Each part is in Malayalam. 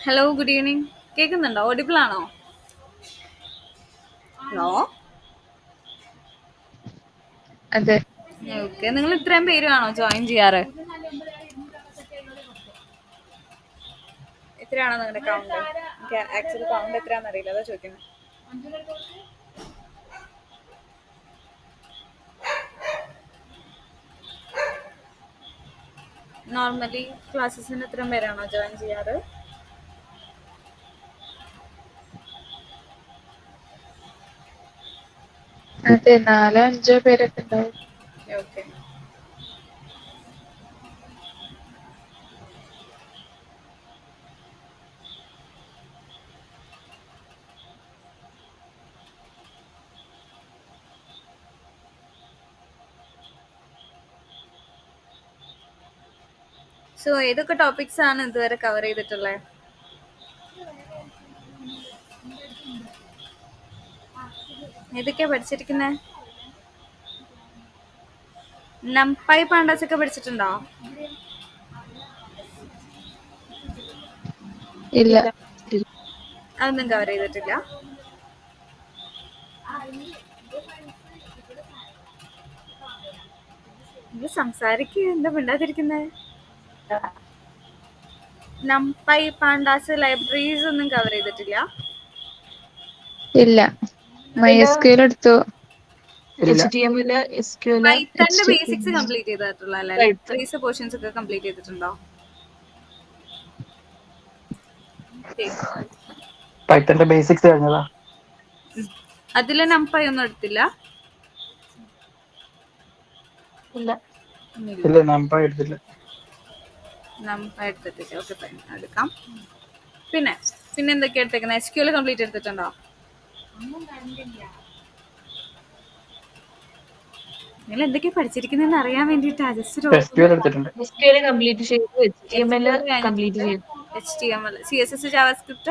Hello good evening. കേൾക്കുന്നുണ്ടോ? ഓഡിബിൾ ആണോ? ഹലോ. അതെ. ഓക്കെ, നിങ്ങൾ ഇത്രയും പേരാണോ ജോയിൻ ചെയ്യാറ്? എത്രയാണോ നിങ്ങളുടെ കൗണ്ട്? എനിക്ക് ആക്ച്വലി കൗണ്ട് എത്രയാണെന്ന് അറിയില്ല, അതാ ചോദിക്കുന്നത്. നോർമലി ക്ലാസ്സസിന് ഇത്രയും പേരാണോ ജോയിൻ ചെയ്യാറ്? അതെ, 4-5 പേരൊക്കെ ഉണ്ടാവും. ഓക്കെ. സോ ഏതൊക്കെ ടോപ്പിക്സ് ആണ് ഇതുവരെ കവർ ചെയ്തിട്ടുള്ളത്? ഏതൊക്കെയാ പഠിച്ചിരിക്കുന്നത്? നംപൈ പാണ്ടാസ് ഒക്കെ പഠിച്ചിട്ടുണ്ടോ? ഇല്ല. അതൊന്നും കവർ ചെയ്തിട്ടില്ല. ഇത് സംസാരിക്കുക, എന്താ മിണ്ടാതിരിക്കുന്നത്? നംപൈ പാണ്ടാസ് ലൈബ്രറീസ് ഒന്നും കവർ ചെയ്തിട്ടില്ല. ഇല്ല. MySQL എടുത്തു. പൈത്തന്റെ ബേസിക്സ് കംപ്ലീറ്റ് ചെയ്തിട്ടുള്ള ലൈബ്രറീസ് പോർഷൻസ് ഒക്കെ കംപ്ലീറ്റ് ചെയ്തിട്ടുണ്ടോ? പൈത്തന്റെ ബേസിക്സ് കഴിഞ്ഞതാ. അതില് നംപൈ ഒന്നും എടുത്തില്ല. ഇല്ല, നമ്പർ എടുത്തില്ല. നംപൈ എടുത്തിട്ടില്ല. ഓക്കെ, ഫൈൻ, എടുക്കാം. പിന്നെ എന്തൊക്കെയാ എടുത്തേക്കുന്നത്? SQL കംപ്ലീറ്റ് എടുത്തിട്ടുണ്ടോ? നിങ്ങൾ എന്തൊക്കെയാ പഠിച്ചിരിക്കുന്നതെന്ന് അറിയാൻ വേണ്ടിയിട്ടാ. ജസ്റ്റ് SQL എടുത്തിട്ടുണ്ട്. കംപ്ലീറ്റ് ചെയ്തു. HTML കംപ്ലീറ്റ് ചെയ്തു. HTML, CSS, JavaScript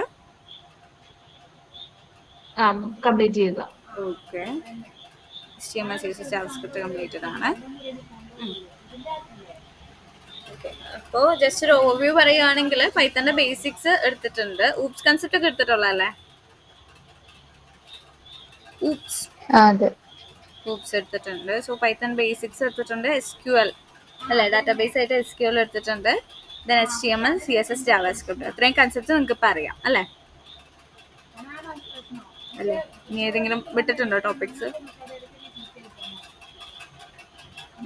കംപ്ലീറ്റ് ചെയ്തു. Okay. HTML, CSS, JavaScript completed ആണ്. അപ്പോൾ ജസ്റ്റ് ഒരു ഓവർവ്യൂ പറയുകയാണെങ്കിൽ പൈത്തന്റെ ബേസിക്സ് എടുത്തിട്ടുണ്ട്. ഊപ്സ് കൺസെപ്റ്റ് ഒക്കെ എടുത്തിട്ടുള്ളതല്ലേ? അതെ. ഊപ്സ് എടുത്തിട്ടുണ്ട്. സോ പൈത്തൺ ബേസിക്സ് എടുത്തിട്ടുണ്ട്. SQL അല്ലേ, ഡാറ്റാബേസ് ആയിട്ട് SQL എടുത്തിട്ടുണ്ട്. ദെൻ HTML, CSS, JavaScript, അത്രയും കൺസെപ്റ്റ് നിങ്ങൾക്ക് ഇപ്പം അറിയാം അല്ലേ? അല്ലേ, ഇനി ഏതെങ്കിലും വിട്ടിട്ടുണ്ടോ ടോപ്പിക്സ്?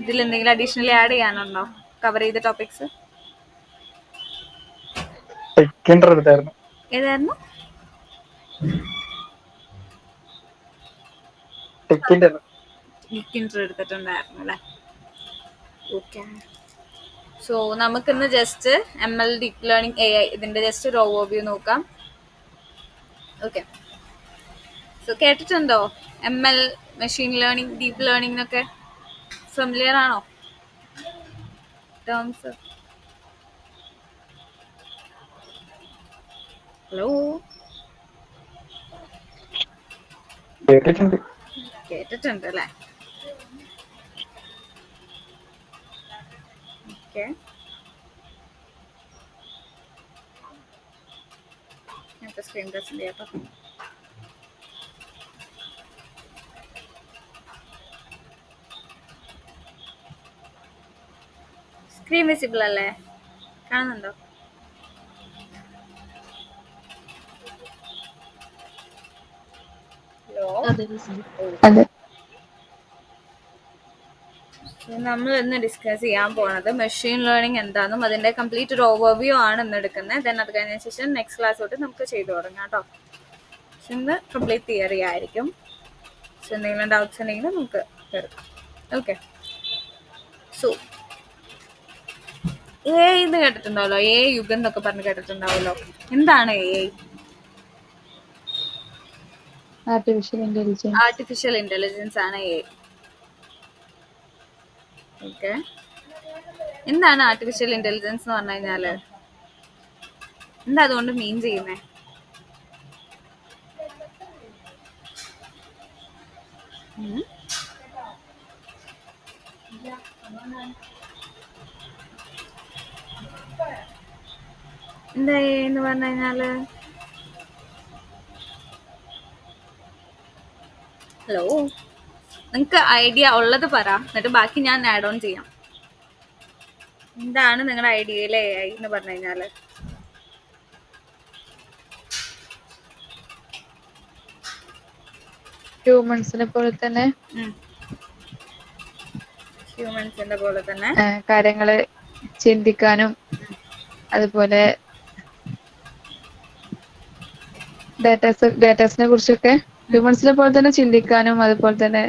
ഇതിൽ എന്തെങ്കിലും അഡീഷണലി ആഡ് ചെയ്യാനുണ്ടോ കവർ ചെയ്ത ടോപ്പിക്സ്? എടുത്തായിരുന്നു. ഏതായിരുന്നു? എടുത്തിട്ടുണ്ടായിരുന്നു അല്ലേ? ഓക്കെ. സോ നമുക്കിന്ന് just ML, deep learning, AI ഇതിന്റെ ജസ്റ്റ് ഒരു ഓവർവ്യൂ നോക്കാം. ഓക്കെ. സോ കേട്ടിട്ടുണ്ടോ ML, machine learning, deep learning ഒക്കെ? ഫെമിലിയർ ആണോ ടേംസ്? ഹലോ, കേട്ടിട്ടുണ്ട് അല്ലേ? ഓക്കെ. ഞാൻ സ്ക്രീൻ പ്രസന്റ് ചെയ്യാട്ടോ. സ്ക്രീൻ വിസിബിൾ അല്ലേ? കാണുന്നുണ്ടോ? ഹലോ. അതെ. നമ്മൾ ഇന്ന് ഡിസ്കസ് ചെയ്യാൻ പോണത് മെഷീൻ ലേണിംഗ് എന്താണെന്നും അതിന്റെ കംപ്ലീറ്റ് ഒരു ഓവർവ്യൂ ആണ് ഇന്ന് എടുക്കുന്നത്. ദെൻ അത് കഴിഞ്ഞ ശേഷം നെക്സ്റ്റ് ക്ലാസ് തൊട്ട് നമുക്ക് ചെയ്തു തുടങ്ങാം കേട്ടോ. ഇന്ന് കംപ്ലീറ്റ് തിയറി ആയിരിക്കും. സോ എന്തെങ്കിലും ഡൗട്ട്സ് ഉണ്ടെങ്കിൽ നമുക്ക് എടുക്കാം. ഓക്കെ. സോ AI എന്ന് കേട്ടിട്ടുണ്ടാവല്ലോ, AI യുഗം എന്നൊക്കെ പറഞ്ഞ് കേട്ടിട്ടുണ്ടാവല്ലോ. എന്താണ് AI? ആർട്ടിഫിഷ്യൽ ഇന്റലിജൻസ് ആണ് AI. ഓക്കെ. എന്താണ് ആർട്ടിഫിഷ്യൽ ഇന്റലിജൻസ് എന്ന് പറഞ്ഞു കഴിഞ്ഞാല്? എന്താ അതുകൊണ്ട് മീൻ ചെയ്യുന്നേ? എന്താ എ എന്ന് പറഞ്ഞു കഴിഞ്ഞാല് ഹലോ, നിങ്ങൾക്ക് ഐഡിയ ഉള്ളത് പറ, എന്നിട്ട് ബാക്കി ഞാൻ ആഡ് ഓൺ ചെയ്യാം. എന്താണ് നിങ്ങളുടെ ഐഡിയയിലെ എ ഐ എന്ന് പറഞ്ഞു കഴിഞ്ഞാല്? ഹ്യൂമൻസിനെ പോലെ തന്നെ ഹ്യൂമൻസിന്റെ പോലെ തന്നെ കാര്യങ്ങള് ചിന്തിക്കാനും അതുപോലെ ഡേറ്റാസിനെ കുറിച്ചൊക്കെ ഹ്യൂമൻസിനെ പോലെ തന്നെ ചിന്തിക്കാനും അതുപോലെ തന്നെ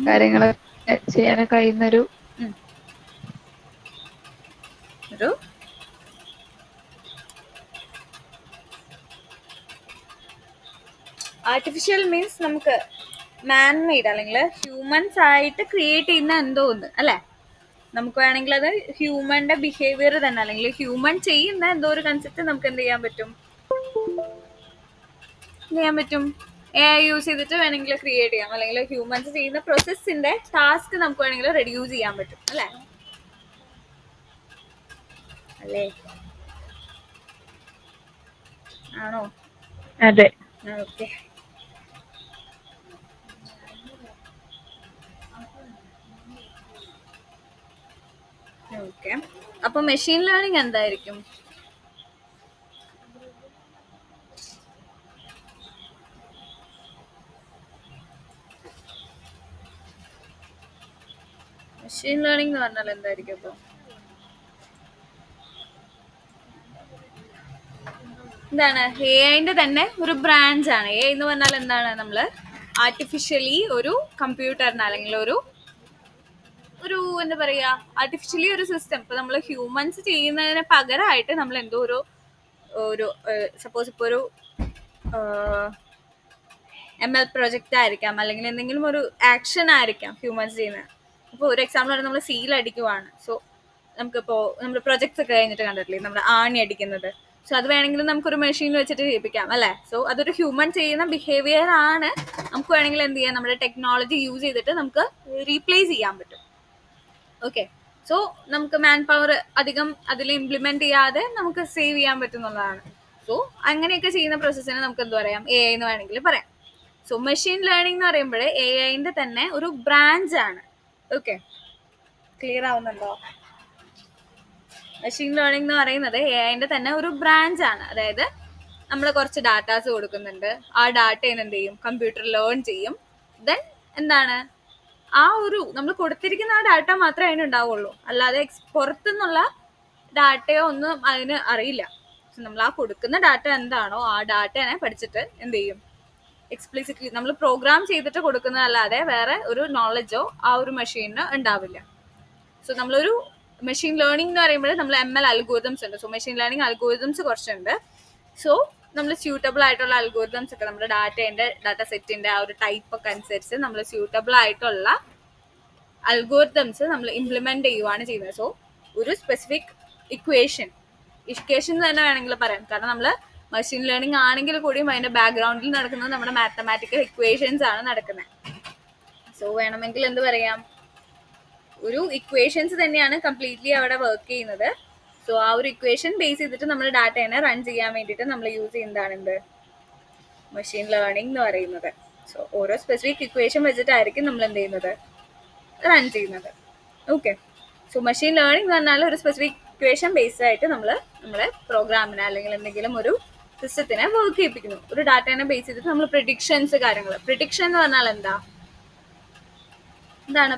കാര്യങ്ങൾ ചെയ്യാൻ കഴിയുന്നൊരു ഒരു ആർട്ടിഫിഷ്യൽ മീൻസ് നമുക്ക് മാൻ മെയ്ഡ് അല്ലെങ്കിൽ ഹ്യൂമൻസ് ആയിട്ട് ക്രിയേറ്റ് ചെയ്യുന്ന എന്തോ ഒന്ന് അല്ലേ? നമുക്ക് വേണമെങ്കിൽ അത് ഹ്യൂമന്റെ ബിഹേവിയർ തന്നെ അല്ലെങ്കിൽ ഹ്യൂമൻ ചെയ്യുന്ന എന്തോ ഒരു കൺസെപ്റ്റ് നമുക്ക് എന്ത് ചെയ്യാൻ പറ്റും എ ഐ യൂസ് ചെയ്തിട്ട് വേണമെങ്കിൽ ക്രിയേറ്റ് ചെയ്യാം, അല്ലെങ്കിൽ ഹ്യൂമൻസ് ചെയ്യുന്ന പ്രോസസ്സിന്റെ ടാസ്ക് നമുക്ക് വേണമെങ്കിൽ റെഡ്യൂസ് ചെയ്യാൻ പറ്റും അല്ലേ? ആണോ? അതെ. ഓക്കെ. ഓക്കെ, അപ്പൊ മെഷീൻ ലേണിംഗ് എന്തായിരിക്കും? മെഷീൻ ലേണിംഗ് എന്ന് പറഞ്ഞാൽ എന്തായിരിക്കും? അപ്പൊ എന്താണ്? എ ഐന്റെ തന്നെ ഒരു ബ്രാഞ്ച് ആണ്. എ ഐ എന്ന് പറഞ്ഞാൽ എന്താണ്? നമ്മള് ആർട്ടിഫിഷ്യലി ഒരു കമ്പ്യൂട്ടറിന് അല്ലെങ്കിൽ ഒരു എന്താ പറയാ, ആർട്ടിഫിഷ്യലി ഒരു സിസ്റ്റം ഇപ്പൊ നമ്മൾ ഹ്യൂമൻസ് ചെയ്യുന്നതിന് പകരമായിട്ട് നമ്മൾ എന്തോ ഒരു സപ്പോസ് ഇപ്പൊ ഒരു ML പ്രൊജക്റ്റ് ആയിരിക്കാം, അല്ലെങ്കിൽ എന്തെങ്കിലും ഒരു ആക്ഷൻ ആയിരിക്കാം ഹ്യൂമൻസ് ചെയ്യുന്നത്. അപ്പോൾ ഒരു എക്സാമ്പിൾ ആണ്, നമ്മൾ സീൽ അടിക്കുവാണ്. സോ നമുക്കിപ്പോ നമ്മുടെ പ്രൊജക്ട്സ് ഒക്കെ കഴിഞ്ഞിട്ട് കണ്ടിട്ടില്ലേ നമ്മുടെ ആണി അടിക്കുന്നത്? സോ അത് വേണമെങ്കിൽ നമുക്കൊരു മെഷീൻ വെച്ചിട്ട് ചെയ്യിപ്പിക്കാം അല്ലേ? സോ അതൊരു ഹ്യൂമൻ ചെയ്യുന്ന ബിഹേവിയർ ആണ്. നമുക്ക് വേണമെങ്കിൽ എന്ത് ചെയ്യാം, നമ്മുടെ ടെക്നോളജി യൂസ് ചെയ്തിട്ട് നമുക്ക് റീപ്ലേസ് ചെയ്യാൻ പറ്റും. ഓക്കെ, സോ നമുക്ക് മാൻ പവർ അധികം അതിൽ ഇംപ്ലിമെന്റ് ചെയ്യാതെ നമുക്ക് സേവ് ചെയ്യാൻ പറ്റുന്നതാണ്. സോ അങ്ങനെയൊക്കെ ചെയ്യുന്ന പ്രോസസ്സിനെ നമുക്ക് എന്ത് പറയാം? എ ഐ എന്ന് വേണമെങ്കിൽ പറയാം. സോ മെഷീൻ ലേണിംഗ് എന്ന് പറയുമ്പോൾ എ ഐന്റെ തന്നെ ഒരു ബ്രാഞ്ച് ആണ്. ഓക്കെ, ക്ലിയർ ആവുന്നുണ്ടോ? മെഷീൻ ലേണിംഗ് എന്ന് പറയുന്നത് എ ഐന്റെ തന്നെ ഒരു ബ്രാഞ്ച് ആണ്. അതായത് നമ്മൾ കുറച്ച് ഡാറ്റാസ് കൊടുക്കുന്നുണ്ട്, ആ ഡാറ്റയിൽ എന്ത് ചെയ്യും, കമ്പ്യൂട്ടർ ലേൺ ചെയ്യും. ദെൻ എന്താണ്, ആ ഒരു നമ്മൾ കൊടുത്തിരിക്കുന്ന ആ ഡാറ്റ മാത്രമേ അതിന് ഉണ്ടാവുള്ളൂ, അല്ലാതെ പുറത്തുനിന്നുള്ള ഡാറ്റയോ ഒന്നും അതിന് അറിയില്ല. നമ്മൾ ആ കൊടുക്കുന്ന ഡാറ്റ എന്താണോ ആ ഡാറ്റനെ പഠിച്ചിട്ട് എന്ത് ചെയ്യും, എക്സ്പ്ലിസിറ്റ്ലി നമ്മൾ പ്രോഗ്രാം ചെയ്തിട്ട് കൊടുക്കുന്നതല്ലാതെ വേറെ ഒരു നോളജോ ആ ഒരു മെഷീനിന് ഉണ്ടാവില്ല. സോ നമ്മളൊരു മെഷീൻ ലേണിംഗ് എന്ന് പറയുമ്പോൾ നമ്മൾ ML അൽഗോരിതംസ് ഉണ്ട്. സോ മെഷീൻ ലേണിംഗ് അൽഗോരിതംസ് കുറച്ചുണ്ട്. സോ നമ്മൾ സ്യൂട്ടബിൾ ആയിട്ടുള്ള അൽഗോരിതംസ് ഒക്കെ നമ്മുടെ ഡാറ്റ സെറ്റിന്റെ ആ ഒരു ടൈപ്പ് ഒക്കെ അനുസരിച്ച് നമ്മൾ സ്യൂട്ടബിൾ ആയിട്ടുള്ള അൽഗോരിതംസ് നമ്മൾ ഇംപ്ലിമെന്റ് ചെയ്യുവാണ് ചെയ്യുന്നത്. സോ ഒരു സ്പെസിഫിക് ഇക്വേഷൻ തന്നെ വേണമെങ്കിൽ പറയാം, കാരണം നമ്മൾ മെഷീൻ ലേണിംഗ് ആണെങ്കിൽ കൂടിയും അതിന്റെ ബാക്ക്ഗ്രൗണ്ടിൽ നടക്കുന്നത് നമ്മുടെ മാത്തമാറ്റിക്കൽ ഇക്വേഷൻസ് ആണ് നടക്കുന്നത്. സോ വേണമെങ്കിൽ എന്ത് പറയാം, ഒരു ഇക്വേഷൻസ് തന്നെയാണ് കംപ്ലീറ്റ്ലി അവിടെ വർക്ക് ചെയ്യുന്നത്. സോ ആ ഒരു ഇക്വേഷൻ ബേസ് ചെയ്തിട്ട് നമ്മൾ ഡാറ്റേനെ റൺ ചെയ്യാൻ വേണ്ടിയിട്ട് നമ്മൾ യൂസ് ചെയ്യുന്നതാണ് എന്ത്, മെഷീൻ ലേണിംഗ് എന്ന് പറയുന്നത്. സോ ഓരോ സ്പെസിഫിക് ഇക്വേഷൻ വെച്ചിട്ടായിരിക്കും നമ്മൾ എന്ത് ചെയ്യുന്നത്, റൺ ചെയ്യുന്നത്. ഓക്കെ, സോ മെഷീൻ ലേണിംഗ് എന്ന് പറഞ്ഞാൽ ഒരു സ്പെസിഫിക് ഇക്വേഷൻ ബേസ്ഡ് ആയിട്ട് നമ്മുടെ പ്രോഗ്രാമിനെ അല്ലെങ്കിൽ എന്തെങ്കിലും ഒരു സിസ്റ്റത്തിനെ വർക്ക് ചെയ്യിപ്പിക്കുന്നു. ഒരു ഡാറ്റേനെ ബേസ് ചെയ്തിട്ട് നമ്മൾ പ്രിഡിക്ഷൻസ് കാര്യങ്ങൾ. പ്രിഡിക്ഷൻ എന്ന് പറഞ്ഞാൽ എന്താണ്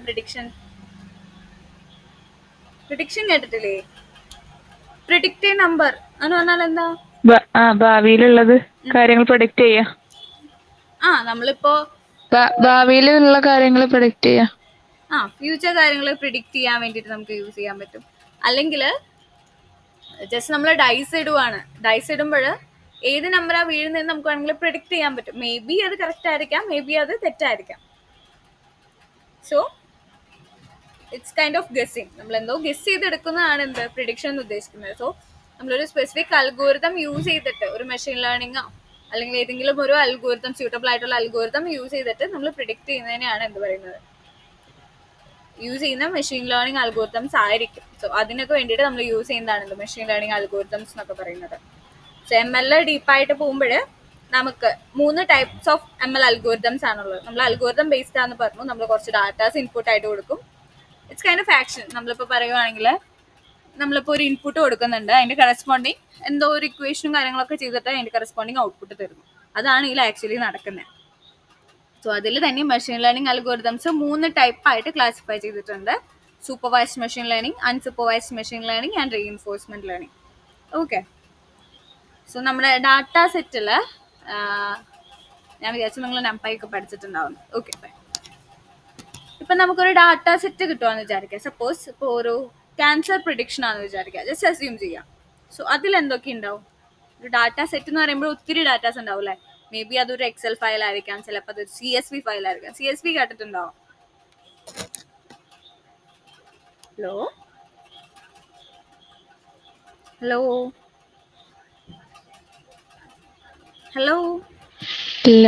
പ്രിഡിക്ഷൻ? പ്രിഡിക്ഷൻ കേട്ടിട്ടില്ലേ? പ്രിഡിക്റ്റ് എ നമ്പർ എന്ന് പറഞ്ഞാൽ എന്താ? ഭാവിയിലുള്ളത് കാര്യങ്ങൾ പ്രൊഡിക്റ്റ് ചെയ്യാ. നമ്മളിപ്പോ ഭാവിയിലുള്ള കാര്യങ്ങൾ പ്രൊഡിക്റ്റ് ചെയ്യാ. ഫ്യൂച്ചർ കാര്യങ്ങൾ പ്രിഡിക്റ്റ് ചെയ്യാൻ വേണ്ടിയിട്ട് നമുക്ക് യൂസ് ചെയ്യാൻ പറ്റും. അല്ലെങ്കിൽ ജസ്റ്റ് നമ്മൾ ഡൈസ് ഇടുവാണ്, ഡൈസ് ഇടുമ്പോൾ ഏത് നമ്പറാ വീഴുന്നതെന്ന് നമുക്ക് വേണമെങ്കിൽ പ്രിഡിക്റ്റ് ചെയ്യാൻ പറ്റും. മേ ബി അത് കറക്റ്റ് ആയിരിക്കാം, മേ ബി അത് തെറ്റായിരിക്കാം. So it's kind of guessing. നമ്മൾ എന്തോ ഗസ് ചെയ്തെടുക്കുന്നതാണ് എന്ത്, പ്രിഡിക്ഷൻ എന്ന് ഉദ്ദേശിക്കുന്നത്. സോ നമ്മളൊരു സ്പെസിഫിക് അൽഗോരിതം യൂസ് ചെയ്തിട്ട് ഒരു മെഷീൻ ലേണിംഗോ അല്ലെങ്കിൽ ഏതെങ്കിലും ഒരു അൽഗോരിതം, സ്യൂട്ടബിൾ ആയിട്ടുള്ള അൽഗോരിതം യൂസ് ചെയ്തിട്ട് നമ്മൾ പ്രിഡിക്റ്റ് ചെയ്യുന്നതിനെയാണ് എന്ത് പറയുന്നത്, യൂസ് ചെയ്യുന്ന മെഷീൻ ലേണിംഗ് അൽഗോരിതംസ് ആയിരിക്കും. സോ അതിനൊക്കെ വേണ്ടിയിട്ട് നമ്മൾ യൂസ് ചെയ്യുന്നതാണ് മെഷീൻ ലേണിംഗ് അൽഗോരിതംസ് എന്നൊക്കെ പറയുന്നത്. സോ ML ഡീപ്പായിട്ട് പോകുമ്പോൾ നമുക്ക് 3 ടൈപ്സ് ഓഫ് ML അൽഗോരിതംസ് ആണുള്ളത്. നമ്മൾ അൽഗോരിതം ബേസ്ഡ് ആണെന്ന് പറഞ്ഞു. നമ്മൾ കുറച്ച് ഡാറ്റാസ് ഇൻപുട്ട് ആയിട്ട് കൊടുക്കും. It's kind of action. നമ്മളിപ്പോൾ പറയുവാണെങ്കിൽ നമ്മളിപ്പോൾ ഒരു ഇൻപുട്ട് കൊടുക്കുന്നുണ്ട്, അതിൻ്റെ കറസ്പോണ്ടിങ് എന്തോ ഒരു ഇക്വേഷനും കാര്യങ്ങളൊക്കെ ചെയ്തിട്ട് അതിൻ്റെ കറസ്പോണ്ടിങ് ഔട്ട്പുട്ട് തരുന്നു. അതാണ് ഇതിൽ ആക്ച്വലി നടക്കുന്നത്. സോ അതിൽ തന്നെ മെഷീൻ ലേണിംഗ് അൽഗോരിതംസ് 3 ടൈപ്പായിട്ട് ക്ലാസിഫൈ ചെയ്തിട്ടുണ്ട്. Supervised machine learning, unsupervised machine learning and reinforcement learning. Okay. So നമ്മുടെ ഡാറ്റ സെറ്റിൽ ഞാൻ വിചാരിച്ചു നിങ്ങൾ നമ്പൈയൊക്കെ പഠിച്ചിട്ടുണ്ടാവുന്നു. Okay fine. ഇപ്പം നമുക്കൊരു ഡാറ്റ സെറ്റ് കിട്ടുവാന്ന് വിചാരിക്കാം. സപ്പോസ് ഇപ്പോൾ ഒരു ക്യാൻസർ പ്രിഡിക്ഷൻ ആണെന്ന് വിചാരിക്കുക. ജസ്റ്റ് അസ്യൂം ചെയ്യാം. സോ അതിൽ എന്തൊക്കെ ഉണ്ടാവും? ഒരു ഡാറ്റ സെറ്റ് എന്ന് പറയുമ്പോൾ ഒത്തിരി ഡാറ്റാസ് ഉണ്ടാവും അല്ലേ? മേ ബി അതൊരു എക്സൽ ഫയൽ ആയിരിക്കാം, ചിലപ്പോൾ അതൊരു CSV ഫയൽ ആയിരിക്കാം. CSV കേട്ടിട്ടുണ്ടാവും? ഹലോ ഹലോ ഹലോ ഇല്ല.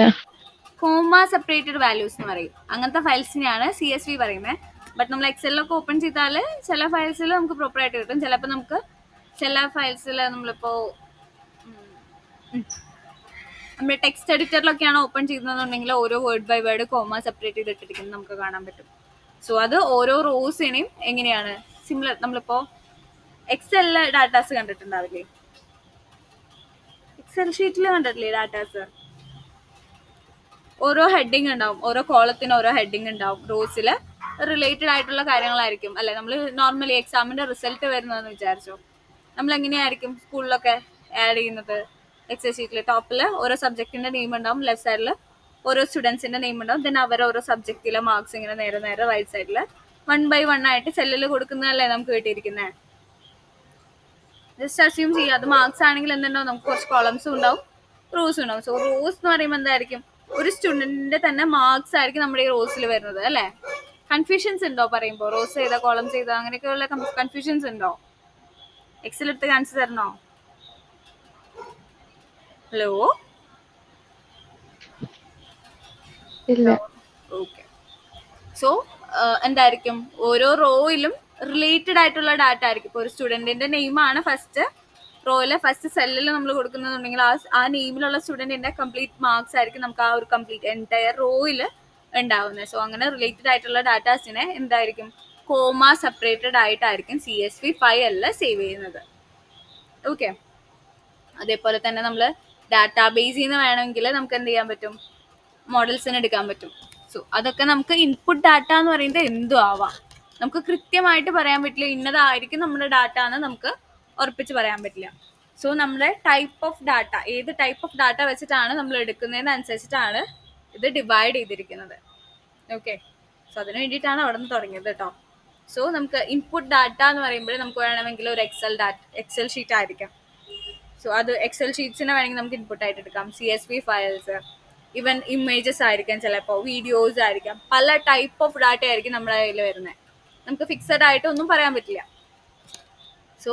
കോമ സെപ്പറേറ്റഡ് വാല്യൂസ് എന്ന് പറയും. അങ്ങനത്തെ ഫയൽസിനെയാണ് CSV പറയുന്നത്. ബട്ട് നമ്മൾ എക്സലിലൊക്കെ ഓപ്പൺ ചെയ്താൽ ചില ഫയൽസിൽ നമുക്ക് പ്രോപ്പറായിട്ട് കിട്ടും. ചിലപ്പോൾ നമുക്ക് ചില ഫയൽസിൽ നമ്മളിപ്പോൾ നമ്മുടെ ടെക്സ്റ്റ് എഡിറ്ററിലൊക്കെയാണ് ഓപ്പൺ ചെയ്യുന്നതെന്നുണ്ടെങ്കിൽ ഓരോ word by word comma separate ചെയ്തിട്ടിരിക്കുന്നത് നമുക്ക് കാണാൻ പറ്റും. സോ അത് ഓരോ റോസിനെയും എങ്ങനെയാണ് സിമിലർ. നമ്മളിപ്പോൾ എക്സലിലെ ഡാറ്റാസ് കണ്ടിട്ടുണ്ടാവില്ലേ? എക്സൽ ഷീറ്റിൽ കണ്ടിട്ടില്ലേ ഡാറ്റാസ്? ഓരോ ഹെഡിങ് ഉണ്ടാവും, ഓരോ കോളത്തിന് ഓരോ ഹെഡിങ് ഉണ്ടാവും. റോസിൽ റിലേറ്റഡ് ആയിട്ടുള്ള കാര്യങ്ങളായിരിക്കും അല്ലെ? നമ്മൾ നോർമലി എക്സാമിന്റെ റിസൾട്ട് വരുന്നതെന്ന് വിചാരിച്ചോ, നമ്മൾ എങ്ങനെയായിരിക്കും സ്കൂളിലൊക്കെ ആഡ് ചെയ്യുന്നത്? എക്സൽ ഷീറ്റിൽ ടോപ്പിൽ ഓരോ സബ്ജക്റ്റിന്റെ നെയിം ഉണ്ടാവും, ലെഫ്റ്റ് സൈഡിൽ ഓരോ സ്റ്റുഡൻസിന്റെ നെയിം ഉണ്ടാവും, ദെൻ അവർ ഓരോ സബ്ജക്റ്റിലെ മാർക്സ് ഇങ്ങനെ നേരെ നേരെ റൈറ്റ് സൈഡിൽ 1 by 1 ആയിട്ട് സെല്ലിൽ കൊടുക്കുന്നതല്ലേ നമുക്ക് കിട്ടിയിരിക്കുന്നത്. ജസ്റ്റ് അസ്യൂം ചെയ്യുക അത് മാർക്സ് ആണെങ്കിൽ എന്തുണ്ടാവും? നമുക്ക് കുറച്ച് കോളംസും ഉണ്ടാവും, റോസും ഉണ്ടാവും. സോ റോസ് എന്ന് പറയുമ്പോൾ എന്തായിരിക്കും? ഒരു സ്റ്റുഡന്റിന്റെ തന്നെ മാർക്സ് ആയിരിക്കും നമ്മുടെ ഈ റോസിൽ വരുന്നത് അല്ലേ? കൺഫ്യൂഷൻസ് ഉണ്ടോ പറയുമ്പോൾ? റോസ് ചെയ്ത കോളം ചെയ്ത അങ്ങനെയൊക്കെയുള്ള കൺഫ്യൂഷൻസ് ഉണ്ടോ? എക്സൽ എടുത്ത് കാണിച്ചു തരണോ? ഹലോ ഇല്ല. ഓക്കെ. സോ എന്തായിരിക്കും? ഓരോ റോയിലും റിലേറ്റഡ് ആയിട്ടുള്ള ഡാറ്റ ആയിരിക്കും. ഇപ്പോൾ ഒരു സ്റ്റുഡന്റിന്റെ നെയിമാണ് ഫസ്റ്റ് റോയിലെ ഫസ്റ്റ് സെല്ലിൽ നമ്മൾ കൊടുക്കുന്നുണ്ടെങ്കിൽ ആ നെയിമിലുള്ള സ്റ്റുഡന്റിന്റെ കംപ്ലീറ്റ് മാർക്സ് ആയിരിക്കും നമുക്ക് ആ ഒരു കംപ്ലീറ്റ് എൻറ്റയർ റോയിൽ ഉണ്ടാവുന്നത്. സോ അങ്ങനെ റിലേറ്റഡ് ആയിട്ടുള്ള ഡാറ്റാസിനെ എന്തായിരിക്കും? കോമ സെപ്പറേറ്റഡ് ആയിട്ടായിരിക്കും CSV ഫയലിൽ സേവ് ചെയ്യുന്നത്. ഓക്കെ. അതേപോലെ തന്നെ നമ്മൾ ഡാറ്റാബേസിൽ നിന്ന് വേണമെങ്കിൽ നമുക്ക് എന്ത് ചെയ്യാൻ പറ്റും? മോഡൽസിന് എടുക്കാൻ പറ്റും. സോ അതൊക്കെ നമുക്ക് ഇൻപുട്ട് ഡാറ്റ എന്ന് പറയുന്നത് എന്തും ആവാം. നമുക്ക് കൃത്യമായിട്ട് പറയാൻ പറ്റില്ല ഇന്നതായിരിക്കും നമ്മുടെ ഡാറ്റ എന്ന് നമുക്ക് ഉറപ്പിച്ച് പറയാൻ പറ്റില്ല. സോ നമ്മുടെ ടൈപ്പ് ഓഫ് ഡാറ്റ, ഏത് ടൈപ്പ് ഓഫ് ഡാറ്റ വെച്ചിട്ടാണ് നമ്മൾ എടുക്കുന്നതിന് അനുസരിച്ചിട്ടാണ് ഇത് ഡിവൈഡ് ചെയ്തിരിക്കുന്നത്. ഓക്കെ. സോ അതിന് വേണ്ടിയിട്ടാണ് അവിടെ നിന്ന് തുടങ്ങിയത് കേട്ടോ. സോ നമുക്ക് ഇൻപുട്ട് ഡാറ്റ എന്ന് പറയുമ്പോൾ നമുക്ക് വേണമെങ്കിൽ ഒരു എക്സൽ ഷീറ്റ് ആയിരിക്കാം. സോ അത് എക്സൽ ഷീറ്റ്സിനെ വേണമെങ്കിൽ നമുക്ക് ഇൻപുട്ട് ആയിട്ട് എടുക്കാം. CSV ഫയൽസ്, ഈവൻ ഇമേജസ് ആയിരിക്കാം, ചിലപ്പോൾ വീഡിയോസ് ആയിരിക്കാം. പല ടൈപ്പ് ഓഫ് ഡാറ്റ ആയിരിക്കും നമ്മുടെ കയ്യിൽ വരുന്നത്. നമുക്ക് ഫിക്സഡ് ആയിട്ട് ഒന്നും പറയാൻ പറ്റില്ല. സോ